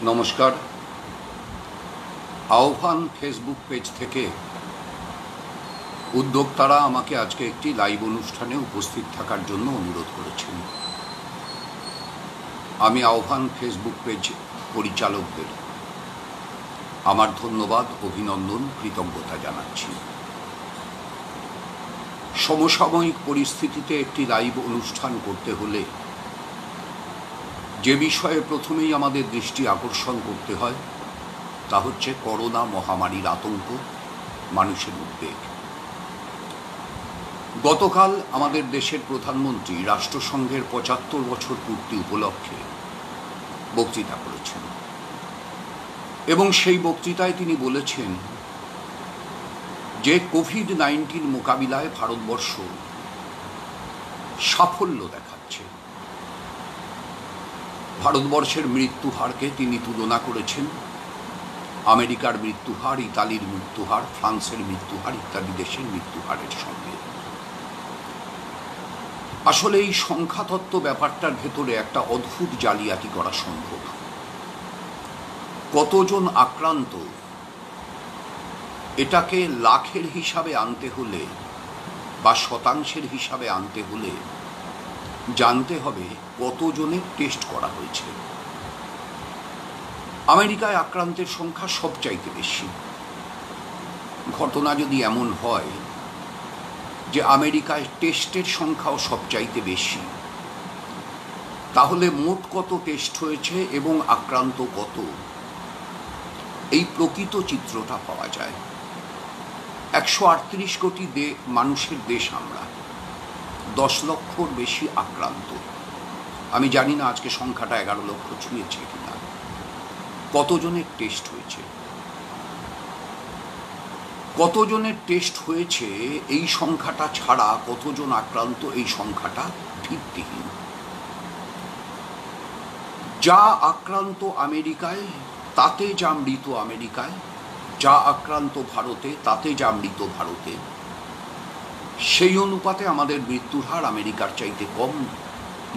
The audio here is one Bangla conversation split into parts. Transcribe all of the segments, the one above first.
নমস্কার। আহ্বান ফেসবুক পেজ থেকে উদ্যোক্তারা আমাকে আজকে একটি লাইভ অনুষ্ঠানে উপস্থিত থাকার জন্য অনুরোধ করেছেন। আমি আহ্বান ফেসবুক পেজ পরিচালকদের আমার ধন্যবাদ, অভিনন্দন, কৃতজ্ঞতা জানাচ্ছি। সমসাময়িক পরিস্থিতিতে একটি লাইভ অনুষ্ঠান করতে হলে যে বিষয়ে প্রথমেই আমাদের দৃষ্টি আকর্ষণ করতে হয় তা হচ্ছে করোনা মহামারীর আতঙ্ক, মানুষের উদ্বেগ। গতকাল আমাদের দেশের প্রধানমন্ত্রী রাষ্ট্রসংঘের ৭৫ বছর পূর্তি উপলক্ষে বক্তৃতা করেছেন এবং সেই বক্তৃতায় তিনি বলেছেন যে কোভিড-19 মোকাবিলায় ভারতবর্ষ সাফল্য দেখাচ্ছে। ভারতবর্ষের মৃত্যুহারকে তিনি তুলনা করেছেন আমেরিকার মৃত্যুহার, ইতালির মৃত্যুহার, ফ্রান্সের মৃত্যুহার ইত্যাদি দেশের মৃত্যুহারের সঙ্গে। আসলে এই সংখ্যাতত্ত্ব ব্যাপারটার ভেতরে একটা অদ্ভুত জালিয়াতি করা সম্ভব। কতজন আক্রান্ত এটাকে লাখের হিসাবে আনতে হলে বা শতাংশের হিসাবে আনতে হলে জানতে হবে কতজনের টেস্ট করা হয়েছে। আমেরিকায় আক্রান্তের সংখ্যা সবচাইতে বেশি। ঘটনা যদি এমন হয় যে আমেরিকায় টেস্টের সংখ্যাও সবচাইতে বেশি, তাহলে মোট কত টেস্ট হয়েছে এবং আক্রান্ত কত, এই প্রকৃত চিত্রটা পাওয়া যায়। ১৩৮ কোটি মানুষের দেশ আমরা, ১০ লক্ষর বেশি আক্রান্ত। আমি জানি না আজকে সংখ্যাটা ১১ লক্ষ ছুঁয়েছে কিনা। কতজনের টেস্ট হয়েছে, কতজনের টেস্ট হয়েছে এই সংখ্যাটা ছাড়া কতজন আক্রান্ত এই সংখ্যাটা ভিত্তিহীন। যা আক্রান্ত আমেরিকায় তাতে যা মৃত আমেরিকায়, যা আক্রান্ত ভারতে তাতে যা মৃত ভারতে, সেই অনুপাতে আমাদের মৃত্যুর হার আমেরিকার চাইতে কম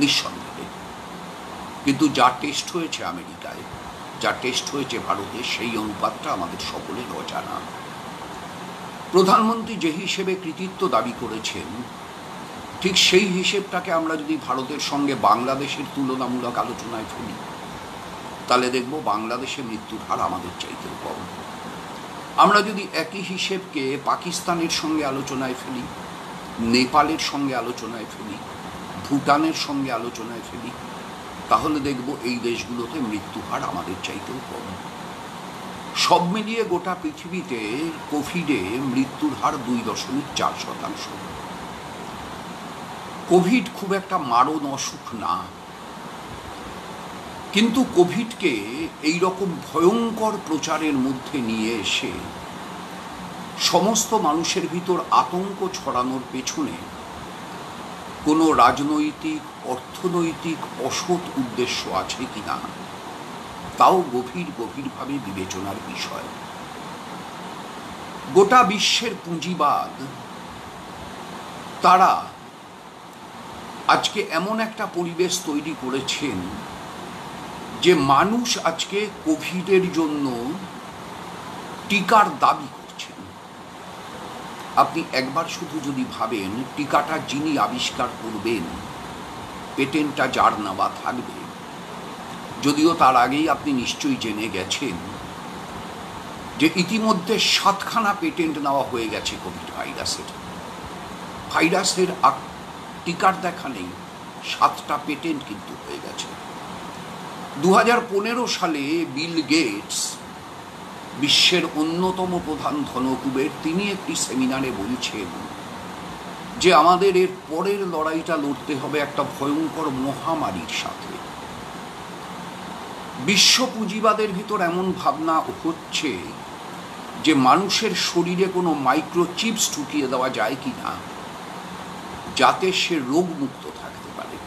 নিঃসন্দেহে। কিন্তু যা টেস্ট হয়েছে আমেরিকায়, যা টেস্ট হয়েছে ভারতে, সেই অনুপাতটা আমাদের সকলের অজানা। প্রধানমন্ত্রী যে হিসেবে কৃতিত্ব দাবি করেছেন, ঠিক সেই হিসেবটাকে আমরা যদি ভারতের সঙ্গে বাংলাদেশের তুলনামূলক আলোচনায় ফেলি, তাহলে দেখব বাংলাদেশে মৃত্যুর হার আমাদের চাইতে কম। আমরা যদি একই হিসেবকে পাকিস্তানের সঙ্গে আলোচনায় ফেলি, নেপালের সঙ্গে আলোচনায় ফেলি, ভুটানের সঙ্গে আলোচনায় ফেলি, তাহলে দেখব এই দেশগুলোতে মৃত্যুর হার আমাদের চাইতেও কম। সব মিলিয়ে গোটা পৃথিবীতে কোভিডে মৃত্যুর হার ২.৪%। কোভিড খুব একটা মারণ অসুখ না, কিন্তু কোভিডকে এই রকম ভয়ঙ্কর প্রচারের মধ্যে নিয়ে এসে সমস্ত মানুষের ভিতর আতঙ্ক ছড়ানোর পেছনে কোনো রাজনৈতিক, অর্থনৈতিক অসৎ উদ্দেশ্য আছে কিনা, তাও গভীরভাবে বিবেচনার বিষয়। গোটা বিশ্বের পুঁজিবাদ তারা আজকে এমন একটা পরিবেশ তৈরি করেছেন যে মানুষ আজকে কোভিডের জন্য টিকার দাবি করছেন। আপনি একবার শুধু যদি ভাবেন, টিকাটা যিনি আবিষ্কার করবেন, পেটেন্টটা যার নেওয়া থাকবে, যদিও তার আগেই আপনি নিশ্চয়ই জেনে গেছেন যে ইতিমধ্যে ৭খানা পেটেন্ট নেওয়া হয়ে গেছে কোভিড ভাইরাসের টিকার দেখা নেই, ৭টা পেটেন্ট কিন্তু হয়ে গেছে। ২০১৫ সালে বিল গেটস, বিশ্বের অন্যতম প্রধান ধনকুবের, তিনি একটি সেমিনারে বলছেন যে আমাদের এর পরের লড়াইটা লড়তে হবে একটা ভয়ঙ্কর মহামারীর সাথে। বিশ্ব পুঁজিবাদের ভিতর এমন ভাবনা হচ্ছে যে মানুষের শরীরে কোনো মাইক্রোচিপস ঢুকিয়ে দেওয়া যায় কিনা, যাতে সে রোগমুক্ত থাকতে পারে।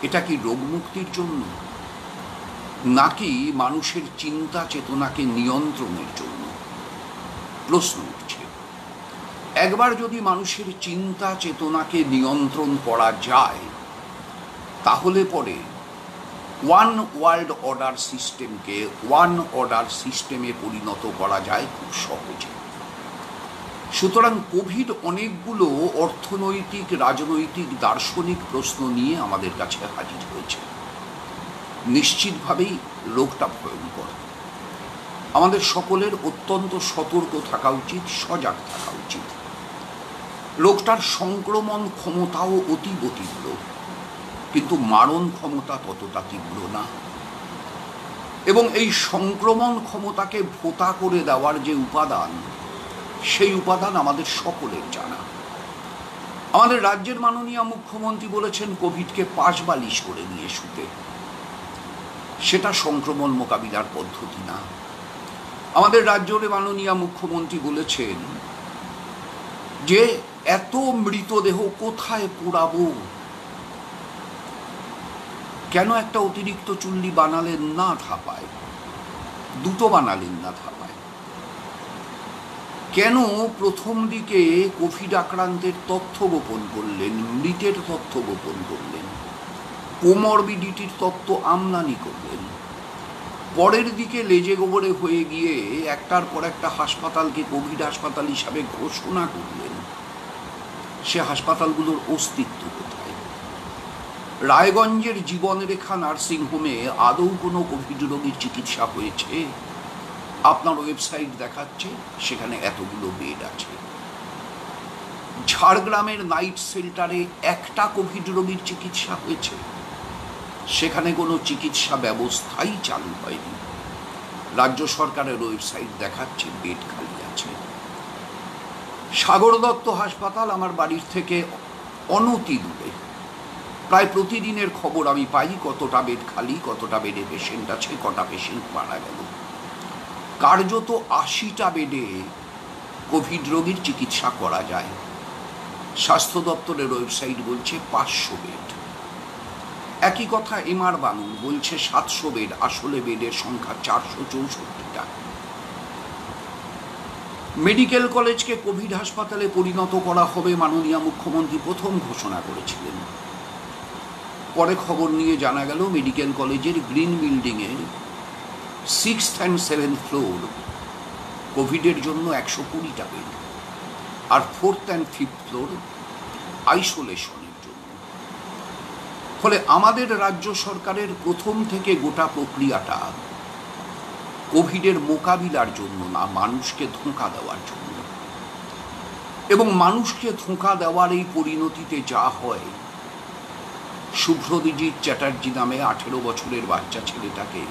এটা কি রোগমুক্তির জন্য, নাকি মানুষের চিন্তা চেতনাকে নিয়ন্ত্রণের জন্য? প্রশ্ন উঠছে। একবার যদি মানুষের চিন্তা চেতনাকে নিয়ন্ত্রণ করা যায়, তাহলে পরে ওয়ান ওয়ার্ল্ড অর্ডার সিস্টেমকে ওয়ান অর্ডার সিস্টেমে পরিণত করা যায় খুব সহজে। সুতরাং কোভিড অনেকগুলো অর্থনৈতিক, রাজনৈতিক, দার্শনিক প্রশ্ন নিয়ে আমাদের কাছে হাজির হয়েছে। নিশ্চিতভাবেই রোগটা ভয়ঙ্কর। আমাদের সকলের অত্যন্ত সতর্ক থাকা উচিত, সজাগ থাকা উচিত। রোগটার সংক্রমণ ক্ষমতাও অতীব তীব্র, কিন্তু মারণ ক্ষমতা ততটা তীব্র না। এবং এই সংক্রমণ ক্ষমতাকে ভোতা করে দেওয়ার যে উপাদান, সেই উপাদান আমাদের সকলের জানা। আমাদের রাজ্যের মাননীয় মুখ্যমন্ত্রী বলেছেন কোভিডকে পাশবালিশ করে নিয়ে শুতে। সেটা সংক্রমণ মোকাবিলার পদ্ধতি না। আমাদের রাজ্যের মাননীয় মুখ্যমন্ত্রী বলেছেন যে এত মৃতদেহ কোথায় পোড়াবো, কেন একটা অতিরিক্ত চুল্লি বানালেন না ধাপায়, দুটো বানালেন না ধাপায়? কেন প্রথম দিকে কোভিড আক্রান্তের তথ্য গোপন করলেন, মৃতের তথ্য গোপন করলেন, কোমরবিডিটির তথ্য আমদানি করলেন, পরের দিকে লেজে গোবরে হয়ে গিয়ে একটার পর একটা হাসপাতালকে কোভিড হাসপাতাল হিসাবে ঘোষণা করলেন? সে হাসপাতালগুলোর অস্তিত্ব কোথায়? রায়গঞ্জের জীবনরেখা নার্সিংহোমে আদৌ কোনো কোভিড রোগীর চিকিৎসা হয়েছে? আপনার ওয়েবসাইট দেখাচ্ছে সেখানে এতগুলো বেড আছে। ঝাড়গ্রামের নাইট শেল্টারে একটা কোভিড রোগীর চিকিৎসা হয়েছে, সেখানে কোনো চিকিৎসা ব্যবস্থাই চালু হয়নি। রাজ্য সরকারের ওয়েবসাইট দেখাচ্ছে বেড খালি আছে। সাগর দত্ত হাসপাতাল আমার বাড়ির থেকে অনতি দূরে। প্রায় প্রতিদিনের খবর আমি পাই, কতটা বেড খালি, কতটা বেডে পেশেন্ট আছে, কটা পেশেন্ট মারা গেল। কার্যত 80টা বেডে কোভিড রোগীর চিকিৎসা করা যায়। স্বাস্থ্য দপ্তরের ওয়েবসাইট বলছে 500 বেড। একই কথা এমআর বানুন বলছে 700 বেড, আসলে বেডের সংখ্যা 464টা। মেডিকেল কলেজকে কোভিড হাসপাতালে পরিণত করা হবে মাননীয় মুখ্যমন্ত্রী প্রথম ঘোষণা করেছিলেন। পরে খবর নিয়ে জানা গেল মেডিকেল কলেজের গ্রিন বিল্ডিংয়ের 6th and 7th ফ্লোর কোভিডের জন্য 120টা বেড, আর 4th and 5th ফ্লোর আইসোলেশনের জন্য। ফলে আমাদের রাজ্য সরকারের প্রথম থেকে গোটা প্রক্রিয়াটা কোভিডের মোকাবিলার জন্য না, মানুষকে ধোঁকা দেওয়ার জন্য। এবং মানুষকে ধোঁকা দেওয়ার এই পরিণতিতে যা হয়, শুভ্রজিৎ চ্যাটার্জি নামে 18 বছরের বাচ্চা ছেলেটাকে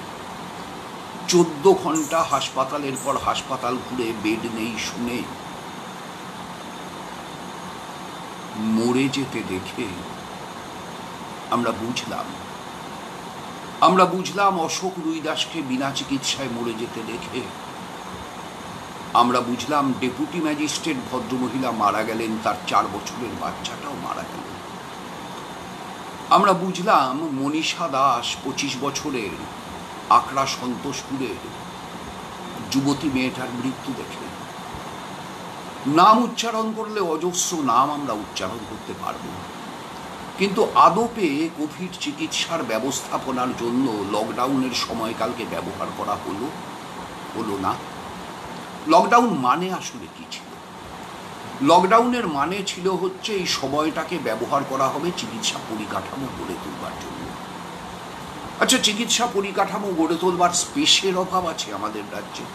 14 ঘন্টা হাসপাতালের পর হাসপাতাল ঘুরে বেড নেই শুনে মরে যেতে দেখে আমরা বুঝলাম অশোক রুইদাসকে বিনা চিকিৎসায় মরে যেতে দেখে আমরা বুঝলাম ডেপুটি ম্যাজিস্ট্রেট ভদ্রমহিলা মারা গেলেন, তার 4 বছরের বাচ্চাটাও মারা গেল। আমরা বুঝলাম মনীষা দাস 25 বছরের আকড়া সন্তোষপুরের যুবতী মেয়েটার মৃত্যু দেখে। নাম উচ্চারণ করলে অজস্র নাম আমরা উচ্চারণ করতে পারব, কিন্তু আদপে কোভিড চিকিৎসার ব্যবস্থাপনার জন্য লকডাউনের সময়কালকে ব্যবহার করা হলো না। লকডাউন মানে আসলে কি ছিল? লকডাউনের মানে ছিল হচ্ছে এই সময়টাকে ব্যবহার করা হবে চিকিৎসা পরিকাঠামো গড়ে তোলবার জন্য। আচ্ছা, চিকিৎসা পরিকাঠামো গড়ে তোলবার স্পেসের অভাব আছে আমাদের রাজ্যে?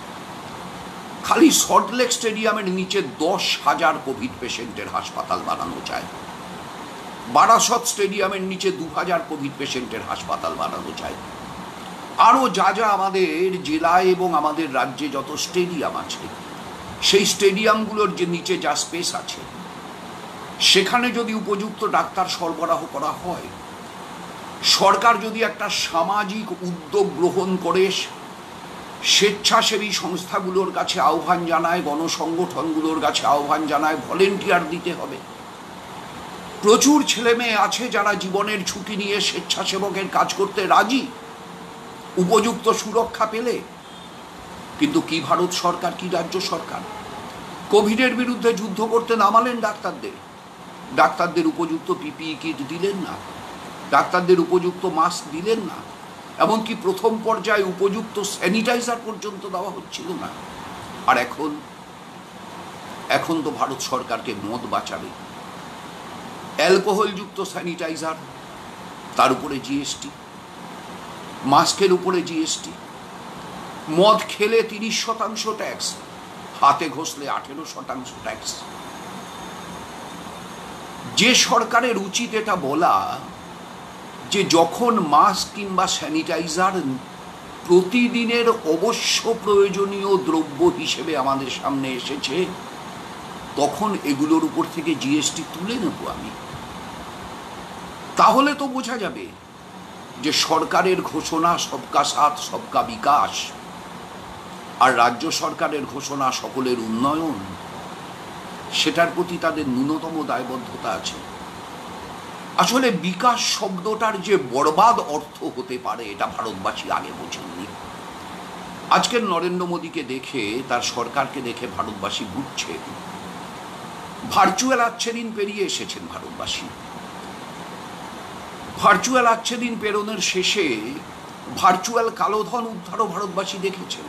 খালি সল্টলেক স্টেডিয়ামের নিচে 10,000 কোভিড পেশেন্টের হাসপাতাল বানানো যায়। বারাসত স্টেডিয়ামের নিচে 2000 কোভিড পেশেন্টের হাসপাতাল বানানো যায়। আরও যা যা আমাদের জেলায় এবং আমাদের রাজ্যে যত স্টেডিয়াম আছে, সেই স্টেডিয়ামগুলোর যে নিচে যা স্পেস আছে, সেখানে যদি উপযুক্ত ডাক্তার সরবরাহ করা হয়, সরকার যদি একটা সামাজিক উদ্যোগ গ্রহণ করে স্বেচ্ছাসেবী সংস্থাগুলোর কাছে আহ্বান জানায়, গণসংগঠনগুলোর কাছে আহ্বান জানায়, ভলেন্টিয়ার দিতে হবে। প্রচুর ছেলে মেয়ে আছে যারা জীবনের ঝুঁকি নিয়ে স্বেচ্ছাসেবকের কাজ করতে রাজি, উপযুক্ত সুরক্ষা পেলে। কিন্তু কি ভারত সরকার, কি রাজ্য সরকার কোভিডের বিরুদ্ধে যুদ্ধ করতে নামালেন ডাক্তারদের উপযুক্ত পিপিই কিট দিলেন না, ডাক্তারদের উপযুক্ত মাস্ক দিলেন না, এমনকি প্রথম পর্যায়ে উপযুক্ত স্যানিটাইজার পর্যন্ত দেওয়া হচ্ছিল না। আর এখন তো ভারত সরকারকে মদ বাঁচাবে, অ্যালকোহলযুক্ত স্যানিটাইজার, তার উপরে জিএসটি, মাস্কের উপরে জিএসটি, মদ খেলে 30% ট্যাক্স, হাতে ঘষলে 18% ট্যাক্স। যে সরকারের উচিত এটা বলা যে যখন মাস্ক কিংবা স্যানিটাইজার প্রতিদিনের অবশ্য প্রয়োজনীয় দ্রব্য হিসেবে আমাদের সামনে এসেছে, তখন এগুলোর উপর থেকে জিএসটি তুলে নেব আমি। তাহলে তো বোঝা যাবে যে সরকারের ঘোষণা সবকা সাথ সবকা বিকাশ, আর রাজ্য সরকারের ঘোষণা সকলের উন্নয়ন, সেটার প্রতি তাদের ন্যূনতম দায়বদ্ধতা আছে। আসলে বিকাশ শব্দটার যে বরবাদ অর্থ হতে পারে এটা ভারতবাসী আগে বোঝেননি। আজকের নরেন্দ্র মোদীকে দেখে, তার সরকারকে দেখে ভারতবাসী বুঝছে। ভার্চুয়াল আচ্ছেদিন পেরিয়ে এসেছেন ভারতবাসী। ভার্চুয়াল আচ্ছেদিন পেরোনোর শেষে ভার্চুয়াল কালোধন উদ্ধারও ভারতবাসী দেখেছেন।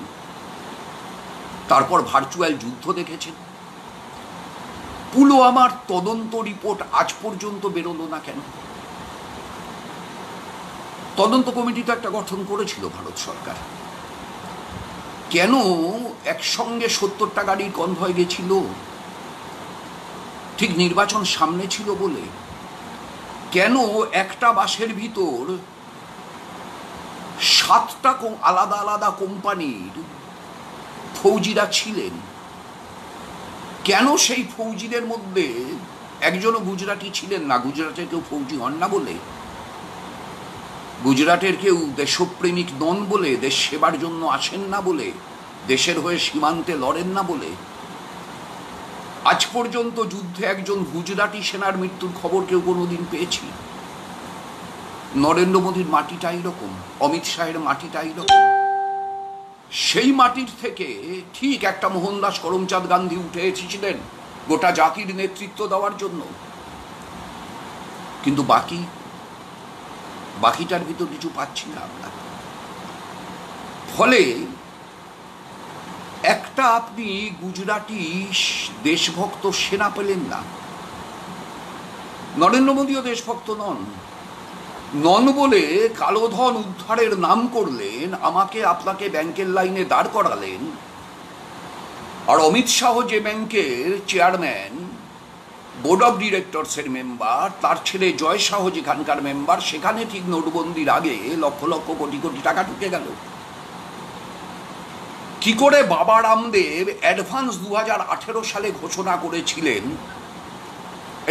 তারপর ভার্চুয়াল যুদ্ধ দেখেছেন। পুলওয়ামার তদন্ত রিপোর্ট আজ পর্যন্ত বেরোলো না কেন? তদন্ত কমিটি তো একটা গঠন করেছিল ভারত সরকার। কেন একসঙ্গে 70টা গাড়ির কনভয় গেছিল? ঠিক নির্বাচন সামনে ছিল বলে। কেন একটা বাসের ভিতর 7টা আলাদা আলাদা কোম্পানির ফৌজিরা ছিলেন? কেন সেই ফৌজিদের মধ্যে একজনও গুজরাটি ছিলেন না? গুজরাটের কেউ ফৌজি হন না বলে, গুজরাটের কেউ দেশপ্রেমিক নন বলে, দেশ সেবার জন্য আসেন না বলে, দেশের হয়ে সীমান্তে লড়েন না বলে? আজ পর্যন্ত যুদ্ধে একজন গুজরাটি সেনার মৃত্যুর খবর কেউ কোনোদিন পেয়েছি? নরেন্দ্র মোদীর মাটিটা এইরকম, অমিত শাহের মাটিটা এইরকম। সেই মাটির থেকে ঠিক একটা মোহনদাস করমচাঁদ গান্ধী উঠে এসেছিলেন গোটা জাতির নেতৃত্ব দেওয়ার জন্য। কিন্তু বাকিটার ভিতর কিছু পাচ্ছি না আমরা। ফলে একটা আপনি গুজরাটি দেশভক্ত সেনা পেলেন না। নরেন্দ্র মোদীও দেশভক্ত নন বলে কালোধন উদ্ধারের নাম করলেন, আমাকে আপনাকে ব্যাংকের লাইনে দাঁড় করালেন। আর অমিত শাহ যে ব্যাংকের চেয়ারম্যান, বোর্ড অফ ডিরেক্টরসের মেম্বার, তার ছেলে জয় শাহ যেখানকার মেম্বার, সেখানে ঠিক নোটবন্দির আগে লক্ষ লক্ষ কোটি কোটি টাকা ঢুকে গেল। কি করে বাবা রামদেব অ্যাডভান্স 2018 সালে ঘোষণা করেছিলেন,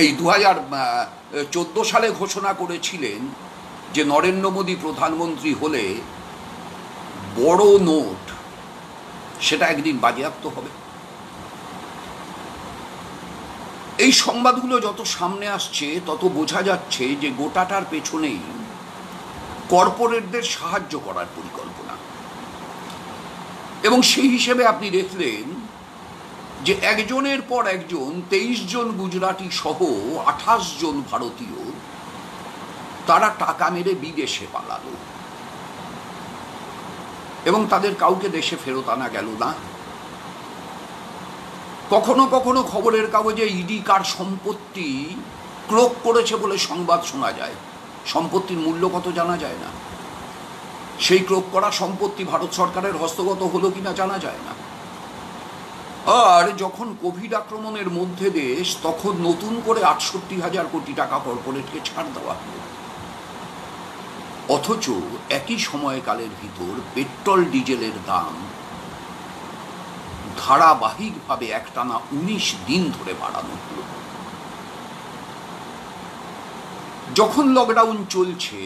এই 2014 সালে ঘোষণা করেছিলেন যে নরেন্দ্র মোদী প্রধানমন্ত্রী হলে বড় নোট সেটা একদিন বাজেয়াপ্ত হবে। এই সংবাদগুলো যত সামনে আসছে তত বোঝা যাচ্ছে যে গোটাটার পেছনেই কর্পোরেটদের সাহায্য করার পরিকল্পনা। এবং সেই হিসেবে আপনি দেখলেন যে একজনের পর একজন 23 জন গুজরাটি সহ 28 জন ভারতীয় তারা টাকা মেরে বিদেশে পালালো এবং তাদের কাউকে দেশে ফেরত আনা গেল না। কখনো কখনো খবরের কাগজে ইডি কার সম্পত্তি ক্লোক করেছে বলে সংবাদ শোনা যায়, সম্পত্তির মূল্য কত জানা যায় না। সেই ক্লোক করা সম্পত্তি ভারত সরকারের হস্তগত হলো কিনা জানা যায় না। আর যখন কোভিড আক্রমণের মধ্যে দেশ, তখন নতুন করে 68,000 কোটি টাকা কর্পোরেটকে ছাড় দেওয়া হলো। অথচ একই সময়কালের ভিতর পেট্রোল ডিজেলের দাম ধারাবাহিকভাবে একটানা 19 দিন ধরে বাড়ানো হলো। যখন লকডাউন চলছে,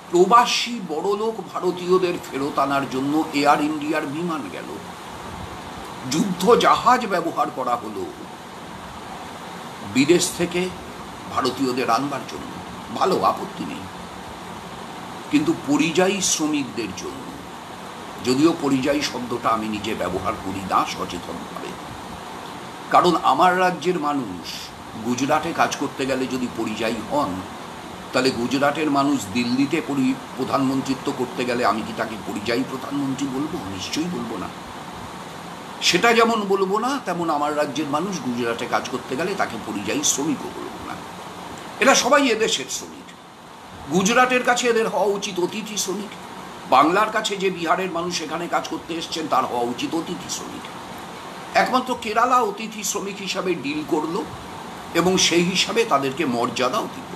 প্রবাসী বড়লোক ভারতীয়দের ফেরত আনার জন্য এয়ার ইন্ডিয়ার বিমান গেল, যুদ্ধ জাহাজ ব্যবহার করা হলো বিদেশ থেকে ভারতীয়দের আনবার জন্য। ভালো, আপত্তি নেই। কিন্তু পরিযায়ী শ্রমিকদের জন্য, যদিও পরিযায়ী শব্দটা আমি নিজে ব্যবহার করি না সচেতনভাবে, কারণ আমার রাজ্যের মানুষ গুজরাটে কাজ করতে গেলে যদি পরিযায়ী হন, তাহলে গুজরাটের মানুষ দিল্লিতে প্রধানমন্ত্রিত্ব করতে গেলে আমি কি তাকে পরিযায়ী প্রধানমন্ত্রী বলবো? নিশ্চয়ই বলবো না। সেটা যেমন বলবো না, তেমন আমার রাজ্যের মানুষ গুজরাটে কাজ করতে গেলে তাকে পরিযায়ী শ্রমিকও বলবো না। এরা সবাই এদেশের শ্রমিক। গুজরাটের কাছে এদের হওয়া উচিত অতিথি শ্রমিক। বাংলার কাছে যে বিহারের মানুষ এখানে কাজ করতে এসছেন তার হওয়া উচিত অতিথি শ্রমিক। একমাত্র কেরালা অতিথি শ্রমিক হিসাবে ডিল করলো এবং সেই হিসাবে তাদেরকে মর্যাদাও দিল।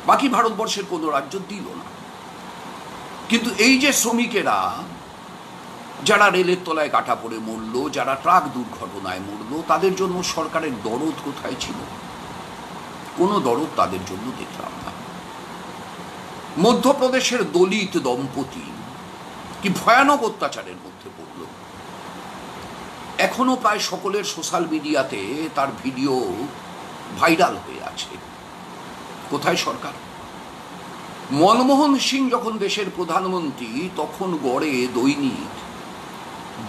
বাকি ভারতবর্ষের কোনো রাজ্য দিল না। কিন্তু এই যে শ্রমিকেরা যারা রেলের তলায় কাটা পড়ে মরল, যারা ট্রাক দুর্ঘটনায় মরল, তাদের জন্য সরকারের দরদ কোথায় ছিল? কোনো দরদ তাদের জন্য দেখলাম না। মধ্যপ্রদেশের দলিত দম্পতি কি ভয়ানক অত্যাচারের মধ্যে পড়ল। এখনো প্রায় সকলের সোশ্যাল মিডিয়াতে তার ভিডিও ভাইরাল হয়ে আছে। কোথায় সরকার? মনমোহন সিং যখন দেশের প্রধানমন্ত্রী তখন গড়ে দৈনিক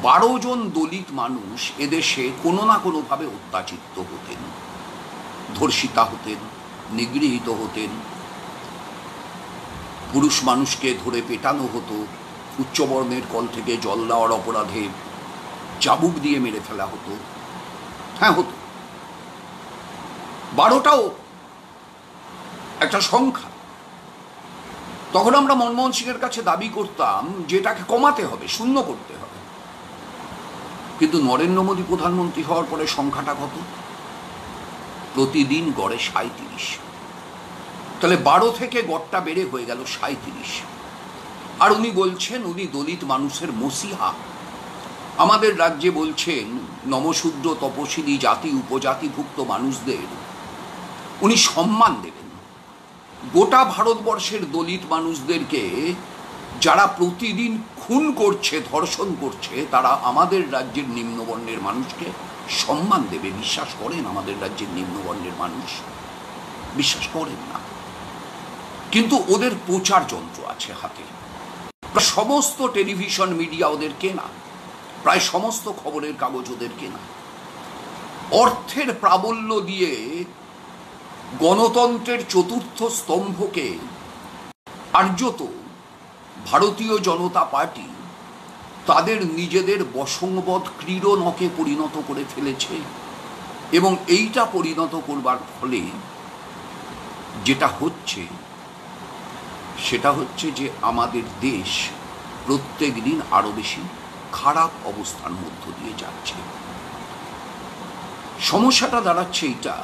12 জন দলিত মানুষ এদেশে কোনো না কোনোভাবে অত্যাচিত হতেন, ধর্ষিতা হতেন, নিগৃহীত হতেন, পুরুষ মানুষকে ধরে পেটানো হতো, উচ্চবর্ণের কল থেকে জল দেওয়ার অপরাধে চাবুক দিয়ে মেরে ফেলা হতো। হ্যাঁ, হতো। 12টাও একটা সংখ্যা। তখন আমরা মনমোহন সিংয়ের কাছে দাবি করতাম যেটাকে কমাতে হবে, শূন্য করতে হবে। কিন্তু নরেন্দ্র মোদী প্রধানমন্ত্রী হওয়ার পরে সংখ্যাটা কত? প্রতিদিন গড়ে 37। তাহলে 12 থেকে গড়টা বেড়ে হয়ে গেল 37। আর উনি বলছেন উনি দলিত মানুষের মসিহা। আমাদের রাজ্যে বলছেন নমশূদ্র তপশিলি জাতি উপজাতিভুক্ত মানুষদের উনি সম্মান দেবেন। গোটা ভারতবর্ষের দলিত মানুষদেরকে যারা প্রতিদিন খুন করছে, ধর্ষণ করছে, তারা আমাদের রাজ্যের নিম্নবর্ণের মানুষকে সম্মান দেবে। বিশ্বাস করেন আমাদের রাজ্যের নিম্নবর্ণের মানুষ? বিশ্বাস করেন না। কিন্তু ওদের প্রচার যন্ত্র আছে হাতে। সমস্ত টেলিভিশন মিডিয়া ওদের কেনা, প্রায় সমস্ত খবরের কাগজ ওদের কেনা। অর্থের প্রাবল্য দিয়ে গণতন্ত্রের চতুর্থ স্তম্ভকে কার্যত ভারতীয় জনতা পার্টি তাদের নিজেদের বশংবদ ক্রীড়নকে পরিণত করে ফেলেছে। এবং এইটা পরিণত করবার ফলে যেটা হচ্ছে সেটা হচ্ছে যে আমাদের দেশ প্রত্যেক দিন আরো বেশি খারাপ অবস্থার মধ্য দিয়ে যাচ্ছে। সমস্যাটা দাঁড়াচ্ছে এইটা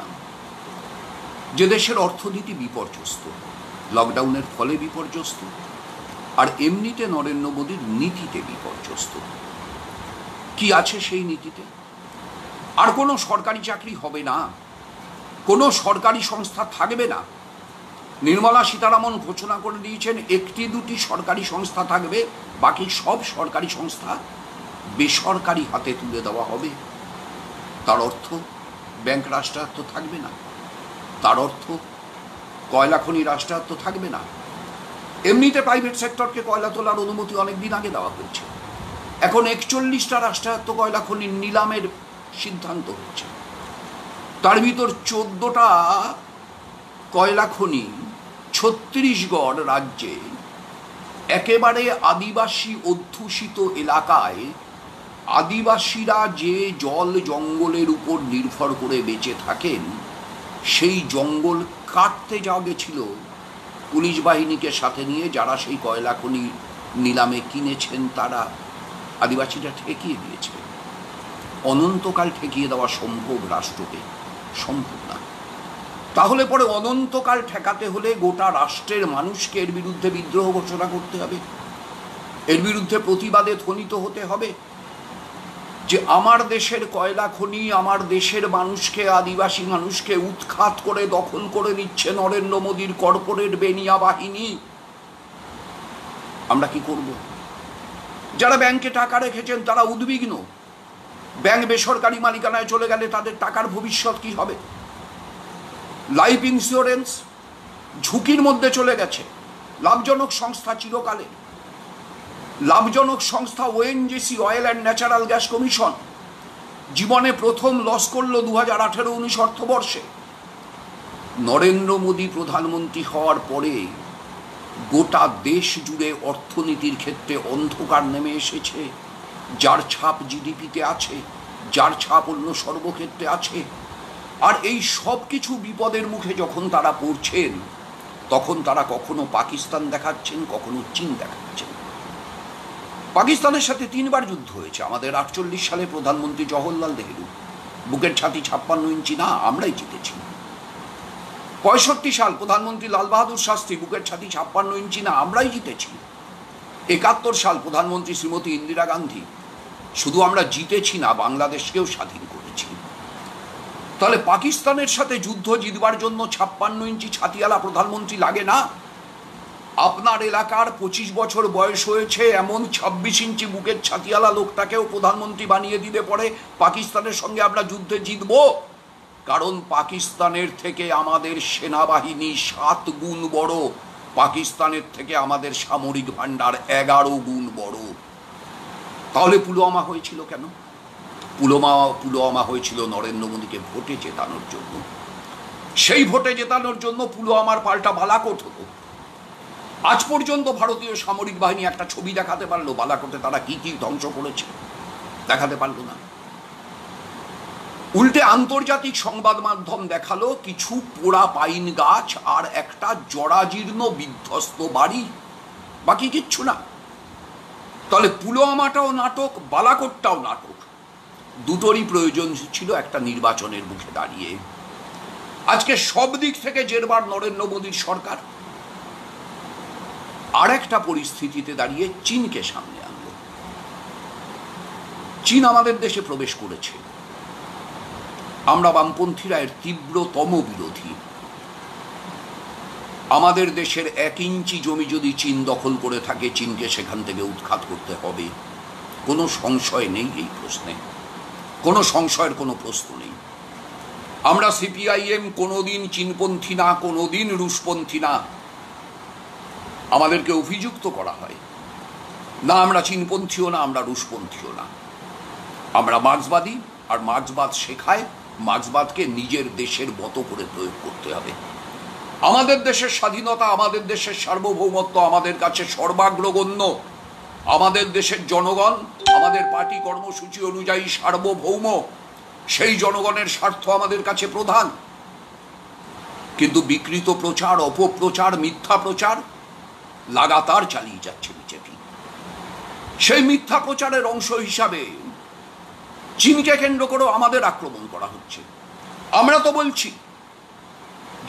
যে দেশের অর্থনীতি বিপর্যস্ত, লকডাউনের ফলে বিপর্যস্ত, আর এমনিতে নরেন্দ্র মোদীর নীতিতে বিপর্যস্ত। কি আছে সেই নীতিতে? আর কোনো সরকারি চাকরি হবে না, কোনো সরকারি সংস্থা থাকবে না। নির্মলা সীতারামন ঘোষণা করে দিয়েছেন 1-2টি সরকারি সংস্থা থাকবে, বাকি সব সরকারি সংস্থা বেসরকারি হাতে তুলে দেওয়া হবে। তার অর্থ ব্যাংক রাষ্ট্রায়ত্ত থাকবে না, তার অর্থ কয়লা খনি রাষ্ট্রায়ত্ত থাকবে না। এমনিতে প্রাইভেট সেক্টরকে কয়লা তোলার অনুমতি অনেকদিন আগে দেওয়া হয়েছে। এখন 41টা রাষ্ট্রায়ত্ত কয়লা খনির নিলামের সিদ্ধান্ত হচ্ছে। তার ভিতর 14টা কয়লা খনি ছত্তিশগড় রাজ্যে একেবারে আদিবাসী অধ্যুষিত এলাকায় আদিবাসীরা যে জল জঙ্গলের উপর নির্ভর করে বেঁচে থাকেন, সেই জঙ্গল কাটতে যাওয়া গেছিল পুলিশ বাহিনীকে সাথে নিয়ে। যারা সেই কয়লা খনি নিলামে কিনেছেন তারা আদিবাসীরা ঠেকিয়ে দিয়েছে। অনন্তকাল ঠেকিয়ে দেওয়া সম্ভব রাষ্ট্রকে? সম্ভব না। তাহলে পরে অনন্তকাল ঠেকাতে হলে গোটা রাষ্ট্রের মানুষকে এর বিরুদ্ধে বিদ্রোহ ঘোষণা করতে হবে, এর বিরুদ্ধে প্রতিবাদে ধ্বনিত হতে হবে যে আমার দেশের কয়লা খনি আমার দেশের মানুষকে, আদিবাসী মানুষকে উৎখাত করে দখল করে নিচ্ছে নরেন্দ্র মোদীর কর্পোরেট বেনিয়া বাহিনী। আমরা কি করব? যারা ব্যাংকে টাকা রেখেছেন তারা উদ্বিগ্ন। ব্যাংক বেসরকারি মালিকানায় চলে গেলে তাদের টাকার ভবিষ্যৎ কি হবে? লাইফ ইন্স্যুরেন্স ঝুঁকির মধ্যে চলে গেছে। লাভজনক সংস্থা চিরকালে লাভজনক সংস্থা ONGC, oil and natural gas commission, জীবনে প্রথম লস করলো 2018-19 অর্থবর্ষে। নরেন্দ্র মোদী প্রধানমন্ত্রী হওয়ার পরে গোটা দেশ জুড়ে অর্থনীতির ক্ষেত্রে অন্ধকার নেমে এসেছে, যার ছাপ জিডিপিতে আছে, যার ছাপ অন্য সর্বক্ষেত্রে আছে। আর এই সব কিছু বিপদের মুখে যখন তারা পড়ছেন, তখন তারা কখনো পাকিস্তান দেখাচ্ছেন, কখনো চীন দেখাচ্ছেন। পাকিস্তানের সাথে 3 বার যুদ্ধ হয়েছে আমাদের। 48 সালে প্রধানমন্ত্রী জওহরলাল নেহেরু, বুকের ছাতি 56 ইঞ্চি না, আমরাই জিতেছি। 65 সাল প্রধানমন্ত্রী লাল বাহাদুর শাস্ত্রী, বুকের ছাতি 56 ইঞ্চি না, আমরাই জিতেছি। 71 সাল প্রধানমন্ত্রী শ্রীমতী ইন্দিরা গান্ধী, শুধু আমরা জিতেছি না, বাংলাদেশকেও স্বাধীন করেছি। তাহলে পাকিস্তানের সাথে যুদ্ধ জিতবার জন্য 56 ইঞ্চি ছাতিওয়ালা প্রধানমন্ত্রী লাগে না? আপনার এলাকার 25 বছর বয়স হয়েছে এমন 26 ইঞ্চি বুকের ছাতিওয়ালা লোকটাকেও প্রধানমন্ত্রী বানিয়ে দিলে পরে পাকিস্তানের সঙ্গে আমরা যুদ্ধে জিতব? কারণ পাকিস্তানের থেকে আমাদের সেনাবাহিনী 7 গুণ বড়, পাকিস্তানের থেকে আমাদের সামরিক ভান্ডার 11 গুণ বড়। তাহলে পুলওয়ামা হয়েছিল কেন? পুলওয়ামা হয়েছিল নরেন্দ্র মোদীকে ভোটে জেতানোর জন্য। সেই ভোটে জেতানোর জন্য পুলওয়ামার পাল্টা বালাকোট হতো। আজ পর্যন্ত ভারতীয় সামরিক বাহিনী একটা ছবি দেখাতে পারলো বালাকোটে তারা কি কি ধ্বংস করেছে? দেখাতে পারলো না। উল্টে আন্তর্জাতিক সংবাদ মাধ্যম দেখালো কিছু পোড়া পাইন গাছ আর একটা জরাজীর্ণ বিধ্বস্ত বাড়ি, বাকি কিচ্ছু না। তাহলে পুলওয়ামাটাও নাটক, বালাকোটটাও নাটক। দুটোরই প্রয়োজন ছিল একটা নির্বাচনের মুখে দাঁড়িয়ে। আজকে সব দিক থেকে জেরবার নরেন্দ্র মোদীর সরকার আর একটা পরিস্থিতিতে দাঁড়িয়ে চীনকে সামনে আনলো। চীন আমাদের দেশে প্রবেশ করেছে। আমরা বামপন্থীরা এর তীব্রতম বিরোধী। আমাদের দেশের 1 ইঞ্চি জমি যদি চীন দখল করে থাকে, চীনকে সেখান থেকে উৎখাত করতে হবে। কোনো সংশয় নেই এই প্রশ্নে, কোনো সংশয়ের কোনো প্রশ্ন নেই। আমরা সিপিআইএম কোনোদিন চীনপন্থী না, কোনোদিন রুশপন্থী না। আমাদেরকে অভিযুক্ত করা হয় না আমরা চীনপন্থীও না, আমরা রুশপন্থীও না। আমরা মার্ক্সবাদী, আর মার্ক্সবাদ শেখায় মার্ক্সবাদকে নিজের দেশের মতো করে প্রয়োগ করতে হবে। আমাদের দেশের স্বাধীনতা, আমাদের দেশের সার্বভৌমত্ব আমাদের কাছে সর্বাগ্রগণ্য। আমাদের দেশের জনগণ আমাদের পার্টি কর্মসূচি অনুযায়ী সার্বভৌম, সেই জনগণের স্বার্থ আমাদের কাছে প্রধান। কিন্তু বিকৃত প্রচার, অপপ্রচার, মিথ্যা প্রচার লাগাতার চালিয়ে যাচ্ছে বিজেপি। সেই মিথ্যা প্রচারের অংশ হিসাবে চীনকে কেন্দ্র করেও আমাদের আক্রমণ করা হচ্ছে। আমরা তো বলছি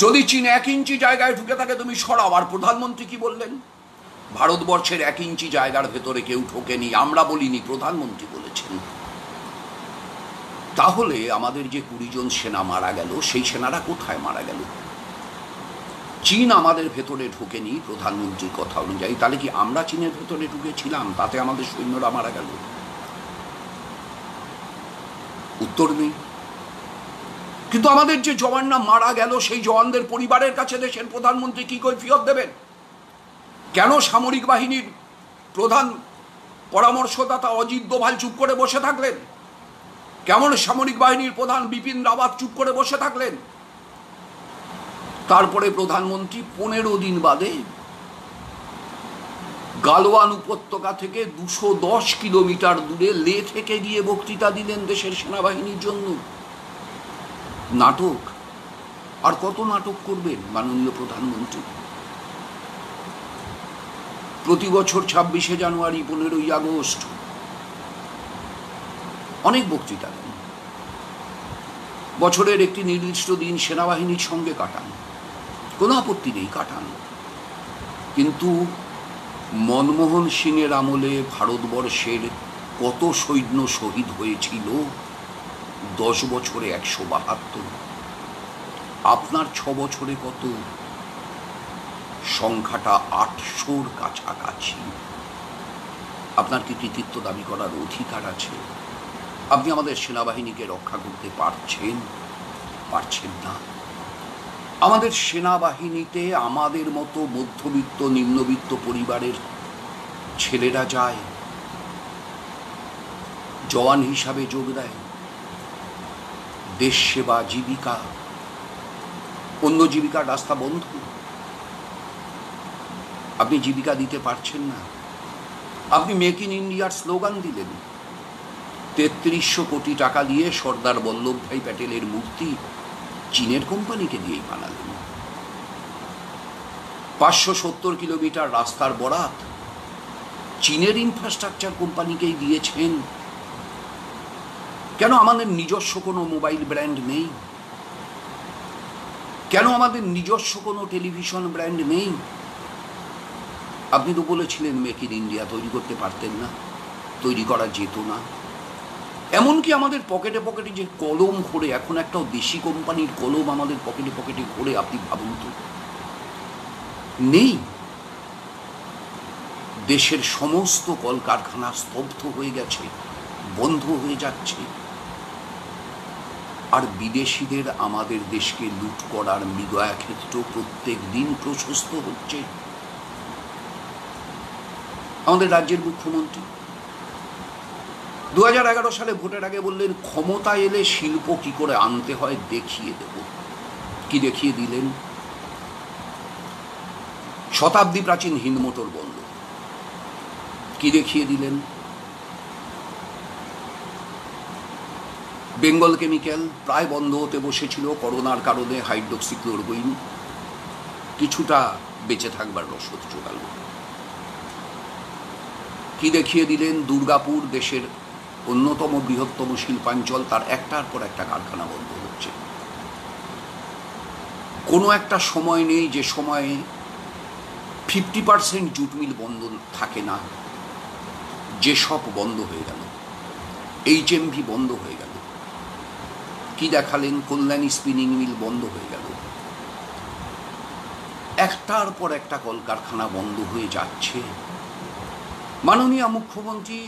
যদি চীন 1 ইঞ্চি জায়গায় ঢুকে থাকে তুমি সরাও। আর প্রধানমন্ত্রী কি বললেন? ভারতবর্ষের 1 ইঞ্চি জায়গার ভেতরে কেউ ঢোকেনি, আমরা বলিনি, প্রধানমন্ত্রী বলেছেন। তাহলে আমাদের যে 20 জন সেনা মারা গেল, সেই সেনারা কোথায় মারা গেল? চীন আমাদের ভেতরে ঢোকেনি প্রধানমন্ত্রীর কথা অনুযায়ী, তাহলে কি আমরা চীনের ভেতরে ঢুকেছিলাম, তাতে আমাদের সৈন্যরা মারা গেল? উত্তর নেই। কিন্তু আমাদের যে জওয়ানরা মারা গেল, সেই জওয়ানদের পরিবারের কাছে দেশের প্রধানমন্ত্রী কি কৈফিয়ত দেবেন? কেন সামরিক বাহিনীর প্রধান পরামর্শদাতা অজিত দোভাল চুপ করে বসে থাকলেন? কেমন সামরিক বাহিনীর প্রধান বিপিন রাওয়াত চুপ করে বসে থাকলেন? তারপরে প্রধানমন্ত্রী 15 দিন বাদে গালওয়ান উপত্যকা থেকে 210 কিলোমিটার দূরে লে থেকে গিয়ে বক্তৃতা দিলেন দেশের সেনাবাহিনীর জন্য। নাটক। আর কত নাটক করবেন মাননীয় প্রধানমন্ত্রী? প্রতি বছর 26শে জানুয়ারি, 15ই আগস্ট অনেক বক্তৃতা দেন। বছরের একটি নির্দিষ্ট দিন সেনাবাহিনীর সঙ্গে কাটান, কোনো আপত্তি নেই, কাটান। কিন্তু মনমোহন সিংয়ের আমলে ভারতবর্ষের কত সৈন্য শহীদ হয়েছিল? 10 বছরে 172। আপনার 6 বছরে কত? সংখ্যাটা 800-র কাছাকাছি। আপনার কি কৃতিত্ব দাবি করার অধিকার আছে? আপনি আমাদের সেনাবাহিনীকে রক্ষা করতে পারছেন? পারছেন না। আমাদের সেনাবাহিনীতে আমাদের মতো মধ্যবিত্ত, নিম্নবিত্ত পরিবারের ছেলেরা যায়, জওয়ান হিসাবে যোগ দেয়, দেশ সেবা, জীবিকা। অন্য জীবিকার রাস্তা বন্ধ, আপনি জীবিকা দিতে পারছেন না। আপনি মেক ইন ইন্ডিয়ার স্লোগান দিলেন, 3300 কোটি টাকা দিয়ে সর্দার বল্লভভাই প্যাটেলের মূর্তি চীনের কোম্পানিকে দিয়েই বানালেন। 570 কিলোমিটার রাস্তার বরাত চীনের ইনফ্রাস্ট্রাকচার কোম্পানিকেই দিয়েছেন। কেন আমাদের নিজস্ব কোনো মোবাইল ব্র্যান্ড নেই? কেন আমাদের নিজস্ব কোনো টেলিভিশন ব্র্যান্ড নেই? আপনি তো বলেছিলেন মেক ইন ইন্ডিয়া, তৈরি করতে পারতেন না, তৈরি করা যেত না। এমনকি আমাদের পকেটে পকেটে যে কলম ঘোরে, এখন একটাও দেশি কোম্পানির কলম আমাদের পকেটে পকেটে ঘোরে, আপনি ভাবুন তো, নেই। দেশের সমস্ত কলকারখানা স্তব্ধ হয়ে গেছে, বন্ধ হয়ে যাচ্ছে। আর বিদেশিদের আমাদের দেশকে লুট করার মৃগয়া ক্ষেত্র প্রত্যেক দিন প্রশস্ত হচ্ছে। আমাদের রাজ্যের মুখ্যমন্ত্রী 2011 সালে ভোটের আগে বললেন, ক্ষমতা এলে শিল্প কি করে আনতে হয় দেখিয়ে দেব। কি দেখিয়ে দিলেন? শতাব্দী প্রাচীন হিন্দ মোটর বন্ধ। কি দেখিয়ে দিলেন? বেঙ্গল কেমিক্যাল প্রায় বন্ধ হতে বসেছিল করোনার কারণে, হাইড্রোক্সিক্লোরোকুইন কিছুটা বেঁচে থাকবার রসদ জোগাল। কি দেখিয়ে দিলেন? দুর্গাপুর দেশের অন্যতম বৃহত্তম শিল্পাঞ্চল, তার একটার পর একটা কারখানা বন্ধ হচ্ছে। কোনো একটা সময় নেই যে সময়ে 50% জুট মিল বন্ধ থাকে না, যেসব বন্ধ হয়ে গেল। HMV বন্ধ হয়ে গেল। কি দেখালেন? কল্যাণী স্পিনিং মিল বন্ধ হয়ে গেল। একটার পর একটা কলকারখানা বন্ধ হয়ে যাচ্ছে। মাননীয় মুখ্যমন্ত্রী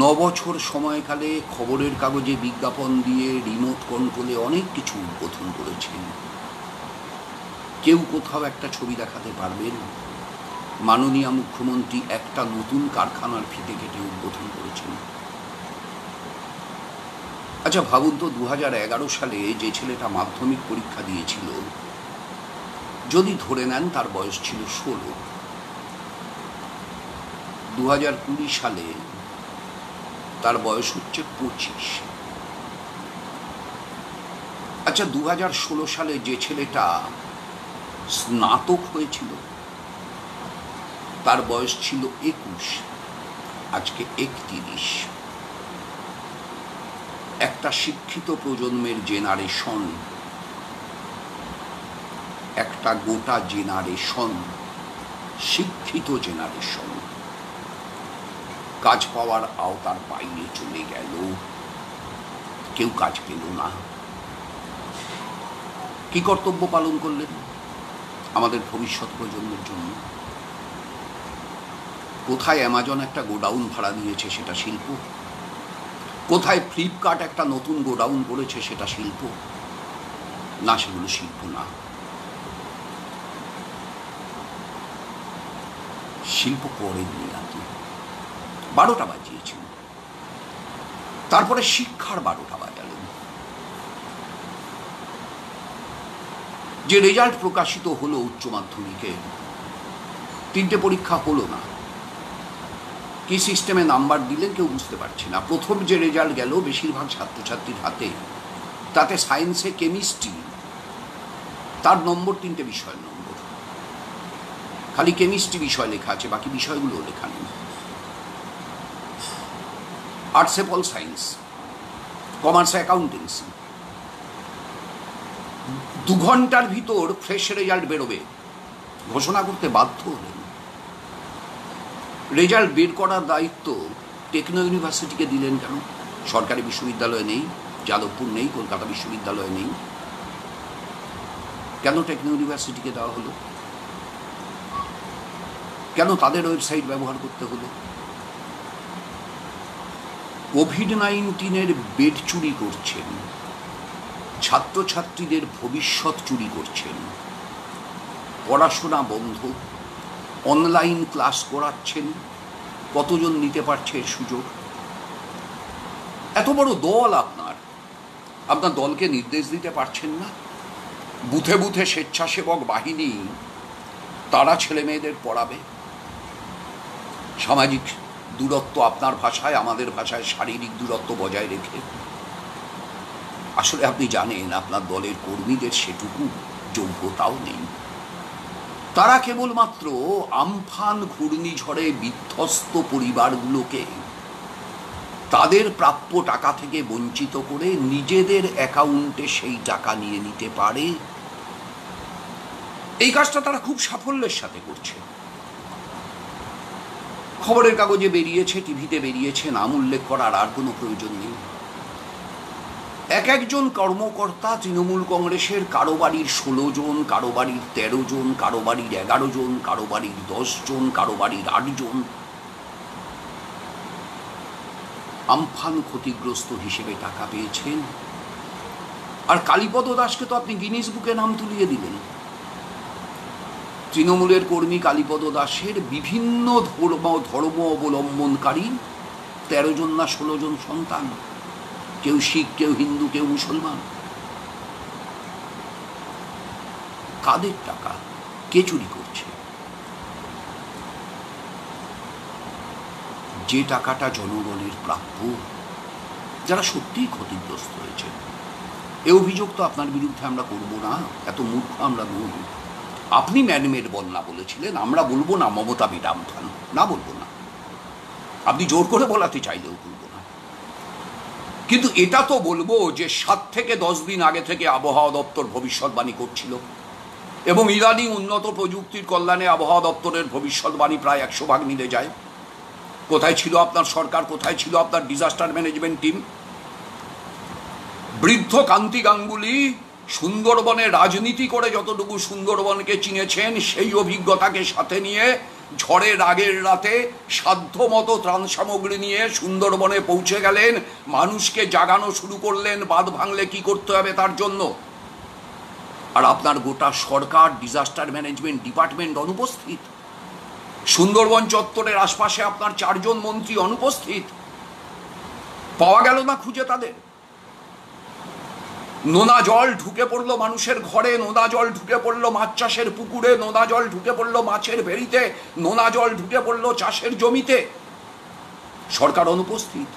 9 বছর সময়কালে খবরের কাগজে বিজ্ঞাপন দিয়ে, রিমোট কন্ট্রোলে অনেক কিছু উদ্বোধন করেছেন। কেউ কোথাও একটা ছবি দেখাতে পারবেন মাননীয় মুখ্যমন্ত্রী একটা নতুন কারখানার ফিতে কেটে উদ্বোধন করেছেন? আচ্ছা ভাবুন তো, 2011 সালে যে ছেলেটা মাধ্যমিক পরীক্ষা দিয়েছিল, যদি ধরে নেন তার বয়স ছিল 16, 2020 সালে তার বয়স হচ্ছে 25। আচ্ছা 2016 সালে যে ছেলেটা স্নাতক হয়েছিল তার বয়স ছিল 21, আজকে 31। একটা শিক্ষিত প্রজন্মের জেনারেশন, একটা গোটা জেনারেশন, শিক্ষিত জেনারেশন কাজ পাওয়ার আওতার বাইরে চলে গেল। কেউ কাজ পেল না। কি কর্তব্য পালন করলেন আমাদের ভবিষ্যৎ প্রজন্মের জন্য? কোথায় অ্যামাজন একটা গোডাউন ভাড়া নিয়েছে, সেটা শিল্প? কোথায় ফ্লিপকার্ট একটা নতুন গোডাউন করেছে, সেটা শিল্প? না, সেগুলো শিল্প না। শিল্প করেননি আপনি। 12টা বাজিয়েছেন, তারপরে শিক্ষার 12টা বাজালেন। যে রেজাল্ট প্রকাশিত হলো উচ্চ মাধ্যমিকে, 3টে পরীক্ষা হলো না। কি সিস্টেমে নাম্বার দিলেন কেউ বুঝতে পারছে না। প্রথম যে রেজাল্ট গেল বেশিরভাগ ছাত্রছাত্রীর হাতে, তাতে সায়েন্সে কেমিস্ট্রি, তার নম্বর 3টে বিষয়ের নম্বর। খালি কেমিস্ট্রি বিষয় লেখা আছে, বাকি বিষয়গুলো লেখা নেই। আর্টসে পল সায়েন্স, কমার্সে অ্যাকাউন্টেন্সি। 2 ঘন্টার ভিতর ফ্রেশ রেজাল্ট বেরোবে, ঘোষণা করতে বাধ্য হলেন। রেজাল্ট বের করার দায়িত্ব টেকনো ইউনিভার্সিটিকে দিলেন কেন? সরকারি বিশ্ববিদ্যালয়ে নেই, যাদবপুর নেই, কলকাতা বিশ্ববিদ্যালয়ে নেই, কেন টেকনো ইউনিভার্সিটিকে দেওয়া হলো? কেন তাদের ওয়েবসাইট ব্যবহার করতে হলো? কোভিড-19 বেড চুরি করছেন, ছাত্রছাত্রীদের ভবিষ্যৎ চুরি করছেন, পড়াশোনা বন্ধ, অনলাইন ক্লাস করাচ্ছেন। কতজন নিতে পারছে এর সুযোগ? এত বড় দল আপনার, আপনার দলকে নির্দেশ দিতে পারছেন না? বুথে বুথে স্বেচ্ছাসেবক বাহিনী তারা ছেলে মেয়েদের পড়াবে। সামাজিক দূরত্ব আপনার ভাষায়, আমাদের ভাষায় শারীরিক দূরত্ব বজায় রেখে। আসলে আপনি জানেন আপনার দলের কর্মীদের সেটুকু যোগ্যতাও নেই। তারা কেবলমাত্র আমফান ঘূর্ণিঝড়ে বিধ্বস্ত পরিবারগুলোকে তাদের প্রাপ্য টাকা থেকে বঞ্চিত করে নিজেদের অ্যাকাউন্টে সেই টাকা নিয়ে নিতে পারে। এই কাজটা তারা খুব সাফল্যের সাথে করছে। খবরের কাগজে বেরিয়েছে, টিভিতে বেরিয়েছে, নাম উল্লেখ করার আর কোনো প্রয়োজন নেই। এক একজন কর্মকর্তা তৃণমূল কংগ্রেসের কারো বাড়ির 16 জন, কারো বাড়ির 13 জন, কারো বাড়ির 11 জন, কারো বাড়ির 10 জন, কারো বাড়ির 8 জন আমফান ক্ষতিগ্রস্ত হিসেবে টাকা পেয়েছেন। আর কালীপদ দাসকে তো আপনি গিনিস বুকে নাম তুলিয়ে দিলেন। তৃণমূলের কর্মী কালীপদ দাসের বিভিন্ন ধর্ম অবলম্বনকারী 13 জন না 16 জন সন্তান, কেউ শিখ, কেউ হিন্দু, কেউ মুসলমান। কাদের টাকা কে চুরি করছে? যে টাকাটা জনগণের প্রাপ্য, যারা সত্যিই ক্ষতিগ্রস্ত হয়েছে। এ অভিযোগ তো আপনার বিরুদ্ধে আমরা করব না, এত মূর্খ আমরা নই। আপনি ম্যানমেড বন্যা বলেছিলেন, আমরা বলবো না মমতা বিটা আমফান, না বলবো না। আপনি জোর করে বলাতে চাইলেও বলবো না। কিন্তু এটা তো বলবো যে 7 থেকে 10 দিন আগে থেকে আবহাওয়া দপ্তর ভবিষ্যৎবাণী করছিল, এবং ইদানিং উন্নত প্রযুক্তির কল্যাণে আবহাওয়া দপ্তরের ভবিষ্যৎবাণী প্রায় 100 ভাগ মিলে যায়। কোথায় ছিল আপনার সরকার? কোথায় ছিল আপনার ডিজাস্টার ম্যানেজমেন্ট টিম? বৃদ্ধ কান্তি গাঙ্গুলি সুন্দরবনে রাজনীতি করে যতটুকু সুন্দরবনকে চিনেছেন, সেই অভিজ্ঞতাকে সাথে নিয়ে ঝড়ের আগের রাতে সাধ্যমতো ত্রাণ সামগ্রী নিয়ে সুন্দরবনে পৌঁছে গেলেন, মানুষকে জাগানো শুরু করলেন বাঁধ ভাঙলে কি করতে হবে তার জন্য। আর আপনার গোটা সরকার, ডিজাস্টার ম্যানেজমেন্ট ডিপার্টমেন্ট অনুপস্থিত। সুন্দরবন চত্বরের আশপাশে আপনার 4 জন মন্ত্রী অনুপস্থিত। পাওয়া গেল না খুঁজে তাদের। নোনা জল ঢুকে পড়লো মানুষের ঘরে, নোনা জল ঢুকে পড়লো মাছ চাষের পুকুরে, নোনা জল ঢুকে পড়লো মাছের ভেড়িতে, নোনা জল ঢুকে পড়লো চাষের জমিতে। সরকার অনুপস্থিত।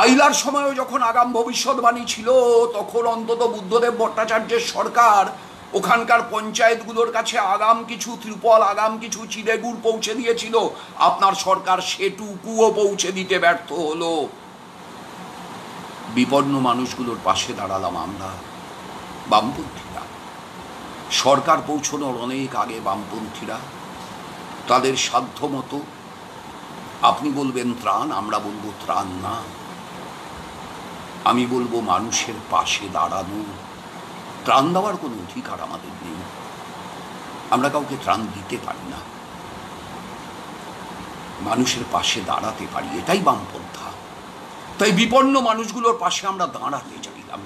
আইলার সময়ও যখন আগাম ভবিষ্যৎবাণী ছিল, তখন অন্তত বুদ্ধদেব ভট্টাচার্যের সরকার ওখানকার পঞ্চায়েতগুলোর কাছে আগাম কিছু ত্রিপল, আগাম কিছু চিড়েগুড় পৌঁছে দিয়েছিল। আপনার সরকার সেটুকুও পৌঁছে দিতে ব্যর্থ হলো। বিপন্ন মানুষগুলোর পাশে দাঁড়ালাম আমরা, বামপন্থীরা। সরকার পৌঁছানোর অনেক আগে বামপন্থীরা তাদের সাধ্য মতো, আপনি বলবেন ত্রাণ, আমরা বলবো ত্রাণ না, আমি বলবো মানুষের পাশে দাঁড়ানো। ত্রাণ দেওয়ার কোনো অধিকার আমাদের নেই, আমরা কাউকে ত্রাণ দিতে পারি না, মানুষের পাশে দাঁড়াতে পারি, এটাই বামপন্থা। তাই বিপন্ন মানুষগুলোর পাশে আমরা দাঁড়াতে চাইলাম।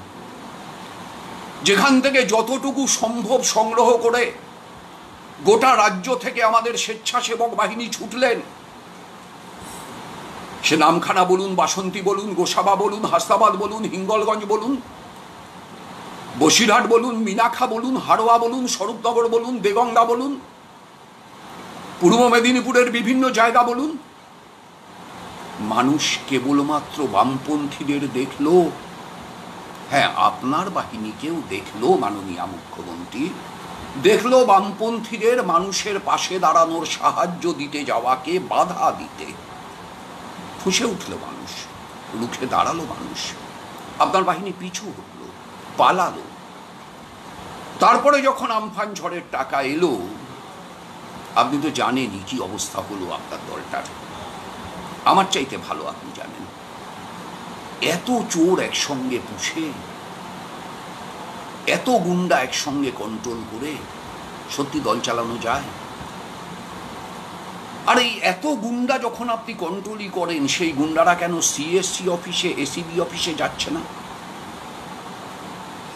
যেখান থেকে যতটুকু সম্ভব সংগ্রহ করে গোটা রাজ্য থেকে আমাদের স্বেচ্ছাসেবক বাহিনী ছুটলেন। সে নামখানা বলুন, বাসন্তী বলুন, গোসাবা বলুন, হাসনাবাদ বলুন, হিঙ্গলগঞ্জ বলুন, বসিরহাট বলুন, মিনাখা বলুন, হাড়োয়া বলুন, স্বরূপনগর বলুন, দেগঙ্গা বলুন, পূর্ব মেদিনীপুরের বিভিন্ন জায়গা বলুন। মানুষ কেবলমাত্র বামপন্থীদের দেখলো, হ্যাঁ আপনার বাহিনীকেও দেখলো, মাননীয় মুখ্যমন্ত্রী দেখলো বামপন্থীদের মানুষের পাশে দাঁড়ানোর, সাহায্য দিতে যাওয়াকে বাধা দিতে। ফুঁসে উঠল মানুষ, রুখে দাঁড়ালো মানুষ। আপনার বাহিনী পিছু হটল, পালালো। তারপরে যখন আমফান ঝড়ের টাকা এলো, আপনি তো জানেনই কি অবস্থা হলো আপনার দলটার। আমার চাইতে ভালো আপনি জানেন। এত চোর একসঙ্গে পুষে, এত গুন্ডা একসঙ্গে কন্ট্রোল করে সত্যি দল চালানো যায়? আর এই এত গুন্ডা যখন আপনি কন্ট্রোলই করেন, সেই গুন্ডারা কেন সিএসসি অফিসে, এসিবি অফিসে যাচ্ছে না?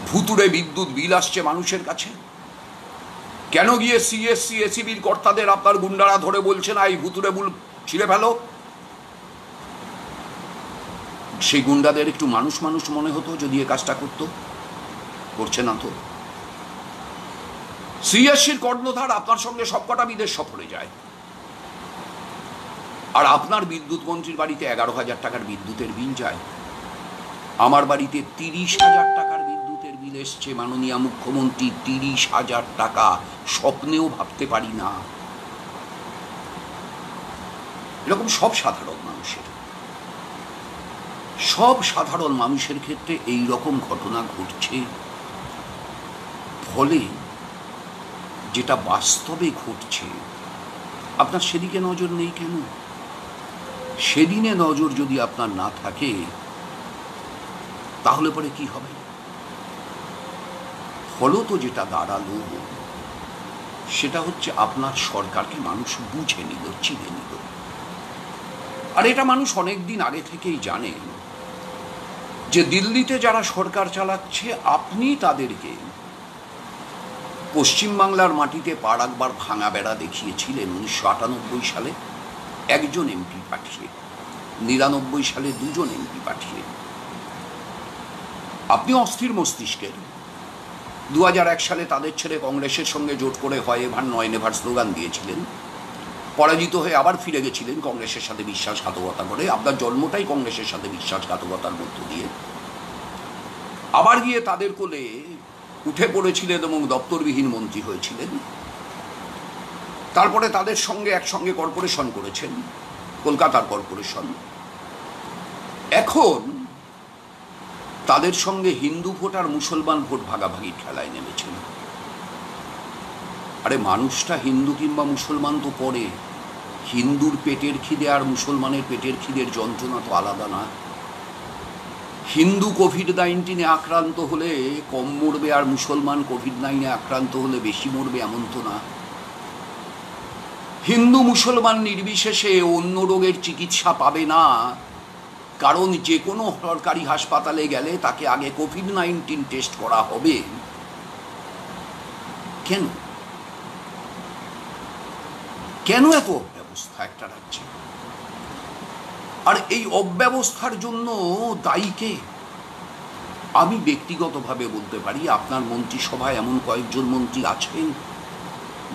ভুতুড়ে বিদ্যুৎ বিল আসছে মানুষের কাছে, কেন গিয়ে সিএসসি এসিবির কর্তাদের আপনার গুন্ডারা ধরে বলছে না এই ভুতুড়ে বিল ছিঁড়ে ফেলো? সেই গুন্ডাদের একটু মানুষ মানুষ মনে হতো যদি এ কাজটা করতো? করছে না তো। সিএসসির কর্ণধার আপনার সঙ্গে সবকটা বিদেশ সফরে যায়, আর আপনার বিদ্যুৎ মন্ত্রীর বাড়িতে 11,000 টাকার বিদ্যুতের বিল যায়। আমার বাড়িতে 30,000 টাকার বিদ্যুতের বিল এসছে মাননীয় মুখ্যমন্ত্রী। 30,000 টাকা স্বপ্নেও ভাবতে পারি না। এরকম সব সাধারণ মানুষের ক্ষেত্রে এই রকম ঘটনা ঘটছে। ফলে যেটা বাস্তবে ঘটছে, আপনার সেদিকে নজর নেই কেন? সেদিনে নজর যদি আপনার না থাকে তাহলে পরে কি হবে? ফলত যেটা দাঁড়ালো সেটা হচ্ছে আপনার সরকারকে মানুষ বুঝে নিল, চিনে নিল। আর এটা মানুষ অনেকদিন আগে থেকেই জানে যে দিল্লিতে যারা সরকার চালাচ্ছে, আপনি তাদেরকে পশ্চিমবাংলার মাটিতে পা রাখবার ভাঙা বেড়া দেখিয়েছিলেন 1998 সালে একজন এমপি পাঠিয়ে, 99 সালে 2 জন এমপি পাঠিয়ে। আপনি অস্থির মস্তিষ্কের 2001 সালে তাদের ছেড়ে কংগ্রেসের সঙ্গে জোট করে হয় এভার নয় নেভার স্লোগান দিয়েছিলেন। পরাজিত হয়ে আবার ফিরে গেছিলেন কংগ্রেসের সাথে বিশ্বাসঘাতকতা করে। আপনার জন্মটাই কংগ্রেসের সাথে বিশ্বাসঘাতকতার মধ্য দিয়ে। আবার গিয়ে তাদের কোলে উঠে পড়েছিলেন এবং দপ্তরবিহীন মন্ত্রী হয়েছিলেন। তারপরে তাদের সঙ্গে একসঙ্গে কর্পোরেশন করেছেন, কলকাতার কর্পোরেশন। এখন তাদের সঙ্গে হিন্দু ভোট আর মুসলমান ভোট ভাগাভাগির খেলায় নেমেছেন। আরে মানুষটা হিন্দু কিংবা মুসলমান তো পরে, হিন্দুর পেটের খিদে আর মুসলমানের পেটের খিদের যন্ত্রণা তো আলাদা না। হিন্দু কোভিড-19 আক্রান্ত হলে কম মরবে আর মুসলমান কোভিড-19 আক্রান্ত হলে বেশি মরবে, এমন তো না। হিন্দু মুসলমান নির্বিশেষে অন্য রোগের চিকিৎসা পাবে না, কারণ যে কোনো সরকারি হাসপাতালে গেলে তাকে আগে কোভিড-19 টেস্ট করা হবে। কেন কেন এত অব্যবস্থা একটা রাজ্যে? আর এই অব্যবস্থার জন্য দায়ী কে? আমি ব্যক্তিগতভাবে বলতে পারি, আপনার মন্ত্রিসভায় এমন কয়েকজন মন্ত্রী আছেন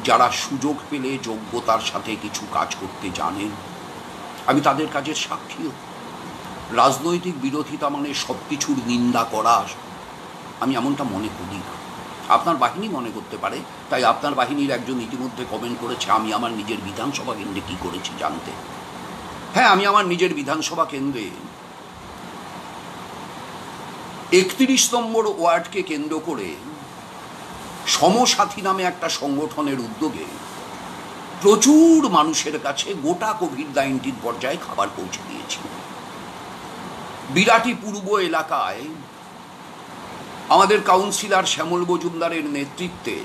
যারা সুযোগ পেলে যোগ্যতার সাথে কিছু কাজ করতে জানেন। আমি তাদের কাজের সাক্ষীও। রাজনৈতিক বিরোধিতা মানে সব কিছুর নিন্দা করা, আমি এমনটা মনে করি না। আপনার বাহিনী মনে করতে পারে, তাই আপনার বাহিনীর একজন ইতিমধ্যে কমেন্ট করেছে আমি আমার নিজের বিধানসভা কেন্দ্রে কী করেছি জানতে। হ্যাঁ, আমি আমার নিজের বিধানসভা কেন্দ্রে 31 নম্বর ওয়ার্ডকে কেন্দ্র করে সমসাথী নামে একটা সংগঠনের উদ্যোগে প্রচুর মানুষের কাছে গোটা কোভিড-19 পর্যায়ে খাবার পৌঁছে দিয়েছি। বিরাটি পূর্ব এলাকায় আমাদের কাউন্সিলর শ্যামল মজুমদারের নেতৃত্বে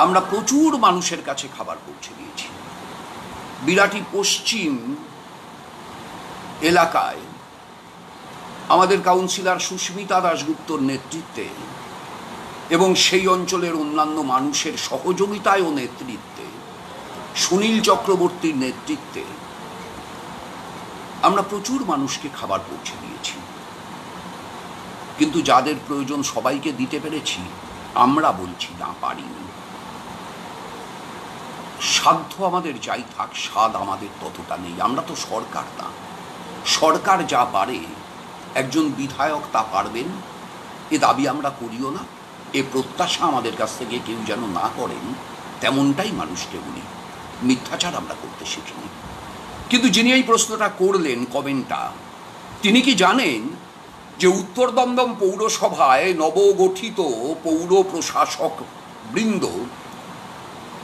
আমরা প্রচুর মানুষের কাছে খাবার পৌঁছে দিয়েছি। বিরাটি পশ্চিম এলাকায় আমাদের কাউন্সিলর সুস্মিতা দাশগুপ্তর নেতৃত্বে এবং সেই অঞ্চলের অন্যান্য মানুষের সহযোগিতায় ও নেতৃত্বে, সুনীল চক্রবর্তীর নেতৃত্বে আমরা প্রচুর মানুষকে খাবার পৌঁছে দিয়েছি। কিন্তু যাদের প্রয়োজন সবাইকে দিতে পেরেছি? আমরা বলছি না, পারিনি। সাধ্য আমাদের যাই থাক, স্বাদ আমাদের ততটা নেই। আমরা তো সরকার না। সরকার যা পারে একজন বিধায়ক তা পারবেন, এ দাবি আমরা করিও না। এ প্রত্যাশা আমাদের কাছ থেকে কেউ যেন না করেন, তেমনটাই মানুষকে বলি। মিথ্যাচার আমরা করতে শিখিনি। কিন্তু যিনি এই প্রশ্নটা করলেন, কমেন্টটা, তিনি কি জানেন যে উত্তর দমদম পৌরসভায় নবগঠিত পৌর প্রশাসক বৃন্দ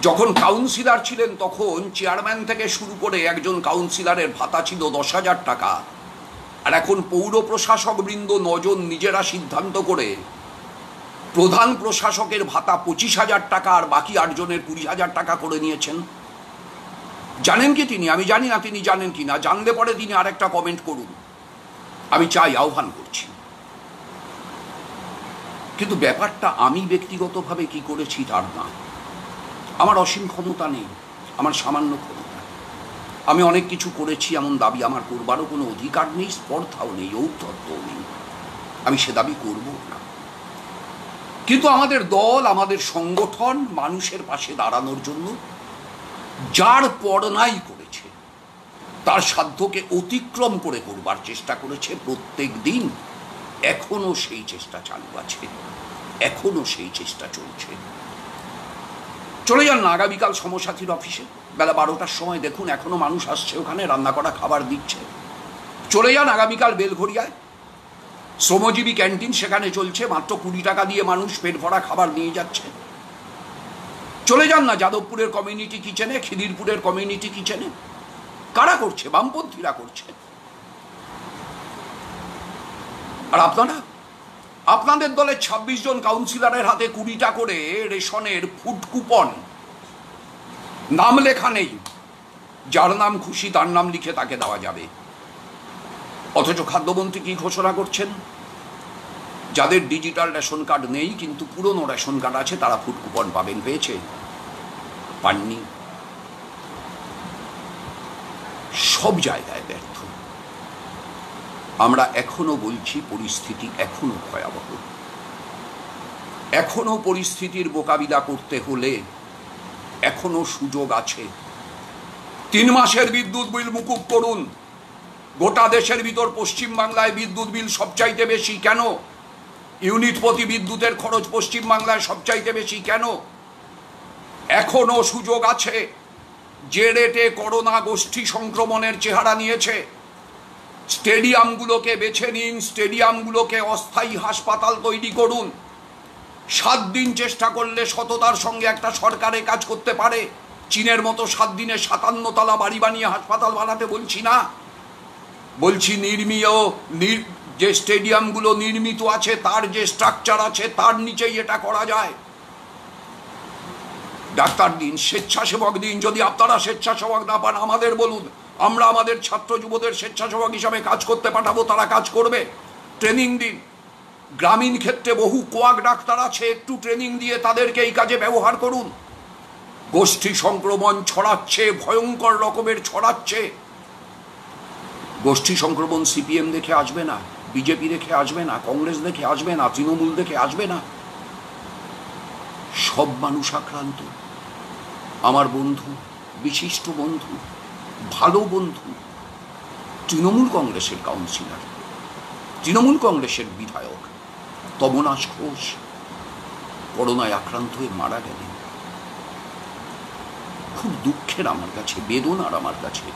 যখন কাউন্সিলর ছিলেন তখন চেয়ারম্যান থেকে শুরু করে একজন কাউন্সিলরের ভাতা ছিল 10,000 টাকা, আর এখন পৌর প্রশাসক বৃন্দ 9 জন নিজেরা সিদ্ধান্ত করে প্রধান প্রশাসকের ভাতা 25,000 টাকা আর বাকি 8 জনের 20,000 টাকা করে নিয়েছেন। জানেন কি তিনি? আমি জানি না তিনি জানেন কি না। জানলে পরে তিনি আরেকটা কমেন্ট করুন, আমি চাই, আহ্বান করছি। কিন্তু ব্যাপারটা আমি ব্যক্তিগতভাবে কি করেছি তার না। আমার অসীম ক্ষমতা নেই, আমার সামান্য ক্ষমতা। আমি অনেক কিছু করেছি এমন দাবি আমার করবারও কোনো অধিকার নেই, স্পর্ধাও নেই, ঔদ্ধত্যও নেই, আমি সে দাবি করব না। কিন্তু আমাদের দল, আমাদের সংগঠন মানুষের পাশে দাঁড়ানোর জন্য যার পড়নাই করেছে, তার সাধ্যকে অতিক্রম করে করবার চেষ্টা করেছে প্রত্যেক দিন। এখনো সেই চেষ্টা চালু আছে, এখনো সেই চেষ্টা চলছে। চলে যান না আগামীকাল সমসাথীর অফিসে বেলা 12টার সময়, দেখুন এখনো মানুষ আসছে, ওখানে রান্না করা খাবার দিচ্ছে। চলে যান আগামীকাল বেলঘরিয়ায় শ্রমজীবী ক্যান্টিন সেখানে চলছে, মাত্র 20 টাকা দিয়ে মানুষ পেট ভরা খাবার নিয়ে যাচ্ছে। চলে যান না যাদবপুরের কমিউনিটি কিচেনে, খিদিরপুরের কমিউনিটি কিচেনে, কারা করছে? বামপন্থীরা করছে। আর আপনারা, আপনাদের দলের 26 জন কাউন্সিলরের হাতে 20টা করে রেশনের ফুড কুপন, নাম লেখা নেই, যার নাম খুশি তার নাম লিখে তাকে দেওয়া যাবে। অথচ খাদ্যমন্ত্রী কি ঘোষণা করছেন? যাদের ডিজিটাল রেশন কার্ড নেই কিন্তু পুরনো রেশন কার্ড আছে তারা ফুড কুপন পাবেন। পেয়েছে? পাননি। সব জায়গায় ব্যর্থ। আমরা এখনো বলছি পরিস্থিতি এখনো ভয়াবহ। এখনো পরিস্থিতির মোকাবিলা করতে হলে এখনো সুযোগ আছে। 3 মাসের বিদ্যুৎ বিল মুকুব করুন। গোটা দেশের ভিতর পশ্চিমবাংলায় বিদ্যুৎ বিল সবচাইতে বেশি কেন? ইউনিট প্রতি বিদ্যুতের খরচ পশ্চিমবাংলায় সবচাইতে বেশি কেন? এখনো সুযোগ আছে। যে রেটে করোনা গোষ্ঠী সংক্রমণের চেহারা নিয়েছে, স্টেডিয়ামগুলোকে বেছে নিন, স্টেডিয়ামগুলোকে অস্থায়ী হাসপাতাল তৈরি করুন। 7 দিন চেষ্টা করলে সততার সঙ্গে একটা সরকারে কাজ করতে পারে। চীনের মতো 7 দিনে 57 তলা বাড়ি বানিয়ে হাসপাতাল বানাতে বলছি না, বলছি যে স্টেডিয়ামগুলো নির্মিত আছে তার যে স্ট্রাকচার আছে তার নিচেই এটা করা যায়। ডাক্তার দিন, স্বেচ্ছাসেবক দিন। যদি আপনারা স্বেচ্ছাসেবক না পান আমাদের বলুন, আমরা আমাদের ছাত্র যুবদের স্বেচ্ছাসেবক হিসাবে কাজ করতে পাঠাবো, তারা কাজ করবে। ট্রেনিং দিন। গ্রামীণ ক্ষেত্রে বহু কোয়াক ডাক্তার আছে, একটু ট্রেনিং দিয়ে তাদেরকে এই কাজে ব্যবহার করুন। গোষ্ঠী সংক্রমণ ছড়াচ্ছে, ভয়ঙ্কর রকমের ছড়াচ্ছে। গোষ্ঠী সংক্রমণ সিপিএম দেখে আসবে না, বিজেপি দেখে আসবে না, কংগ্রেস দেখে আসবে না, তৃণমূল দেখে আসবে না, সব মানুষ আক্রান্ত। আমার বন্ধু, বিশিষ্ট বন্ধু, ভালো বন্ধু, তৃণমূল কংগ্রেসের কাউন্সিলর, তৃণমূল কংগ্রেসের বিধায়ক তমনাশ ঘোষ করোনায় আক্রান্ত হয়ে মারা গেলেন। খুব দুঃখের আমার কাছে, বেদনার আমার কাছে।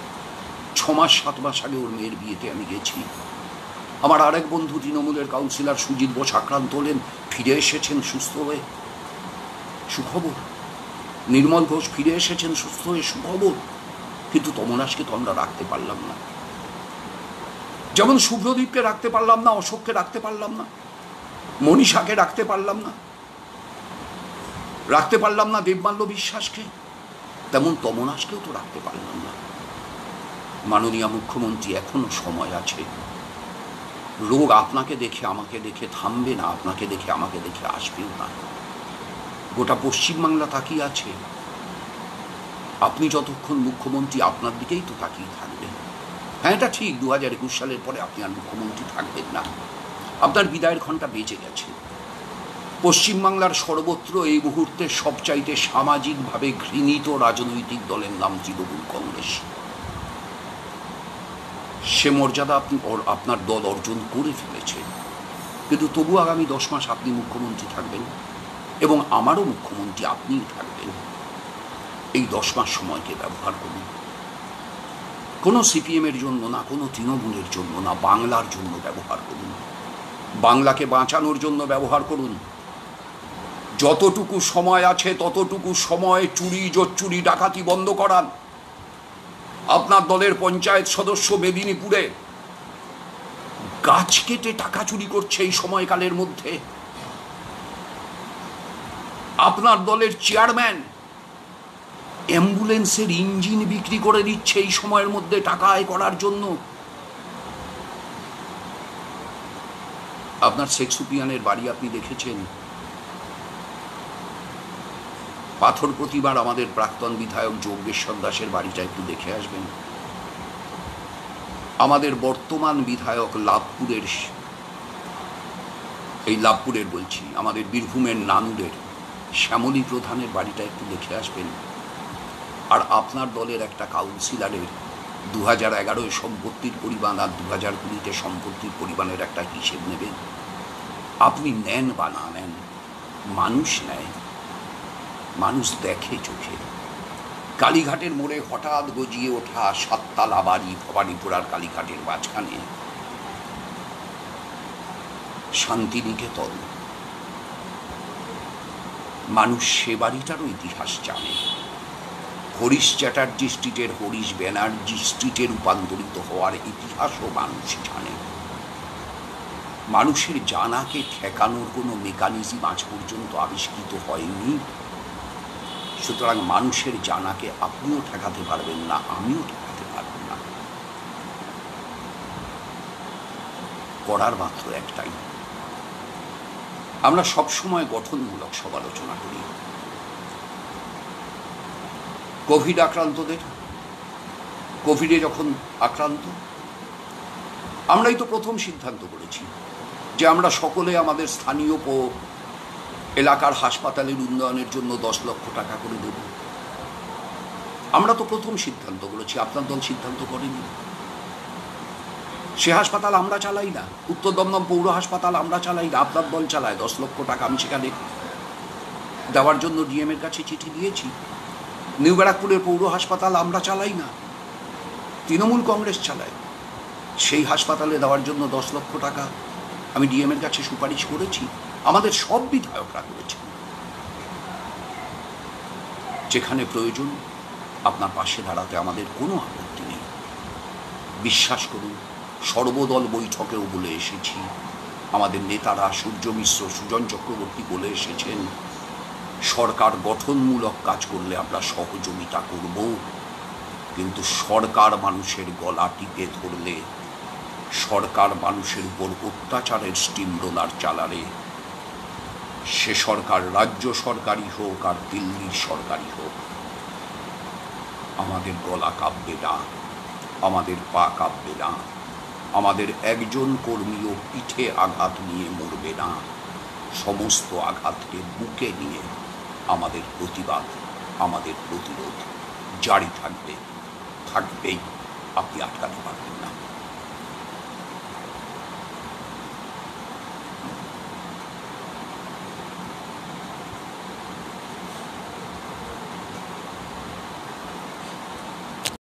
6 মাস 7 মাস আগে ওর মেয়ের বিয়েতে আমি গেছি। আমার আরেক বন্ধু তৃণমূলের কাউন্সিলর সুজিত বোস আক্রান্ত হলেন, ফিরে এসেছেন সুস্থ হয়ে, সুখবর। নির্মল ঘোষ ফিরে এসেছেন সুস্থ হয়ে, সুখবর। কিন্তু তমনাশকে তো আমরা রাখতে পারলাম না। যেমন শুভ্রদীপকে রাখতে পারলাম না, অশোককে রাখতে পারলাম না, মনীষাকে রাখতে পারলাম না, রাখতে পারলাম না দেবমাল্য বিশ্বাসকে, তেমন তমনাশকেও তো রাখতে পারলাম না। মাননীয় মুখ্যমন্ত্রী, এখনো সময় আছে। রোগ আপনাকে দেখে আমাকে দেখে থামবে না, আপনাকে দেখে আমাকে দেখে আসবেও না। গোটা পশ্চিমবাংলা তাকিয়ে আছে। আপনি যতক্ষণ মুখ্যমন্ত্রী আপনার দিকেই তো তাকিয়ে থাকবেন। হ্যাঁ, এটা ঠিক, 2021 সালের পরে আপনি আর মুখ্যমন্ত্রী থাকবেন না। আপনার বিদায়ের ঘণ্টা বেজে গেছে। পশ্চিমবাংলার সর্বত্র এই মুহূর্তে সবচাইতে সামাজিকভাবে ঘৃণিত রাজনৈতিক দলের নাম তৃণমূল কংগ্রেস। সে মর্যাদা আপনি আপনার দল অর্জন করে ফেলেছে। কিন্তু তবু আগামী 10 মাস আপনি মুখ্যমন্ত্রী থাকবেন এবং আমারও মুখ্যমন্ত্রী আপনিই থাকবেন। এই 10 মাস সময়কে ব্যবহার করুন। কোনো সিপিএমের জন্য না, কোনো তৃণমূলের জন্য না, বাংলার জন্য ব্যবহার করুন। বাংলাকে বাঁচানোর জন্য ব্যবহার করুন। যতটুকু সময় আছে ততটুকু সময় চুরি, জোচ্চুরি, ডাকাতি বন্ধ করান। আপনার দলের পঞ্চায়েত সদস্য মেদিনীপুরে গাছ কেটে টাকা চুরি করছে এই সময়কালের মধ্যে। আপনার দলের চেয়ারম্যান অ্যাম্বুলেন্সের ইঞ্জিন বিক্রি করে দিচ্ছে এই সময়ের মধ্যে টাকা আয় করার জন্য। আপনার শেখ সুপিয়ানের বাড়ি আপনি দেখেছেন। পাথর প্রতিবার আমাদের প্রাক্তন বিধায়ক যোগেশ্বর দাসের বাড়িটা একটু দেখে আসবেন। আমাদের বর্তমান বিধায়ক লাভপুরের, এই লাভপুরের বলছি, আমাদের বীরভূমের নানুরের শ্যামলী প্রধানের বাড়িটা একটু দেখে আসবেন। আর আপনার দলের একটা কাউন্সিলরের 2011 সম্পত্তির পরিমাণ আর 2020 সম্পত্তির পরিমাণের একটা হিসেব নেবেন। আপনি নেন বা না নেন, মানুষ নেয়, মানুষ দেখে চোখে। কালীঘাটের মোড়ে হঠাৎ গজিয়ে ওঠা 7 তালা বাড়ি, ভবানীপুরার কালীঘাটের মাঝখানে শান্তিনিকেতন, মানুষ সে বাড়িটারও ইতিহাস জানে। হরিশ চ্যাটার্জি স্ট্রিটের হরিশ ব্যানার্জি স্ট্রিটে রূপান্তরিত হওয়ার ইতিহাসও মানুষ জানে। মানুষের জানাকে ঠেকানোর কোনো মেকানিজম আজ পর্যন্ত আবিষ্কৃত হয়নি। সুতরাং মানুষের জানাকে আপনিও ঠেকাতে পারবেন না, আমিও ঠেকাতে পারব না। করার মাত্র একটাই, আমরা সবসময় গঠনমূলক সমালোচনা করি। কোভিড আক্রান্তদের, কোভিডে যখন আক্রান্ত, আমরাই তো প্রথম সিদ্ধান্ত করেছি যে আমরা সকলে আমাদের স্থানীয় এলাকার হাসপাতালের উন্নয়নের জন্য 10 লক্ষ টাকা করে দেব। আমরা তো প্রথম সিদ্ধান্ত করেছি, আপনার দল সিদ্ধান্ত করেনি। সে হাসপাতাল আমরা চালাই না, উত্তর দমদম পৌর হাসপাতাল আমরা চালাই না, আপনার দল চালায়। 10 লক্ষ টাকা আমি সেখানে দেওয়ার জন্য ডিএমের কাছে চিঠি দিয়েছি। নিউ ব্যারাকপুরের পৌর হাসপাতাল আমরা চালাই না, তৃণমূল কংগ্রেস চালায়। সেই হাসপাতালে দেওয়ার জন্য 10 লক্ষ টাকা আমি ডিএমের কাছে সুপারিশ করেছি, আমাদের সব বিধায়করা করেছেন। যেখানে প্রয়োজন আপনার পাশে দাঁড়াতে আমাদের কোনো আপত্তি নেই। বিশ্বাস করুন, সর্বদল বৈঠকেও বলে এসেছি, আমাদের নেতারা সূর্য মিশ্র, সুজন চক্রবর্তী বলে এসেছেন, সরকার গঠনমূলক কাজ করলে আমরা সহযোগিতা করব, কিন্তু সরকার মানুষের গলা টিপে ধরলে, সরকার মানুষের উপর অত্যাচারের স্টিম রোলার চালালে, সে সরকার রাজ্য সরকারই হোক আর দিল্লির সরকারই হোক, আমাদের গলা কাঁপবে না, আমাদের পা কাঁপবে না, আমাদের একজন কর্মীও পিঠে আঘাত নিয়ে মরবে না। সমস্ত আঘাতকে বুকে নিয়ে আমাদের প্রতিবাদ, আমাদের প্রতিরোধ জারি থাকবে, থাকবেই, আপনি আটকাতে পারবেন না।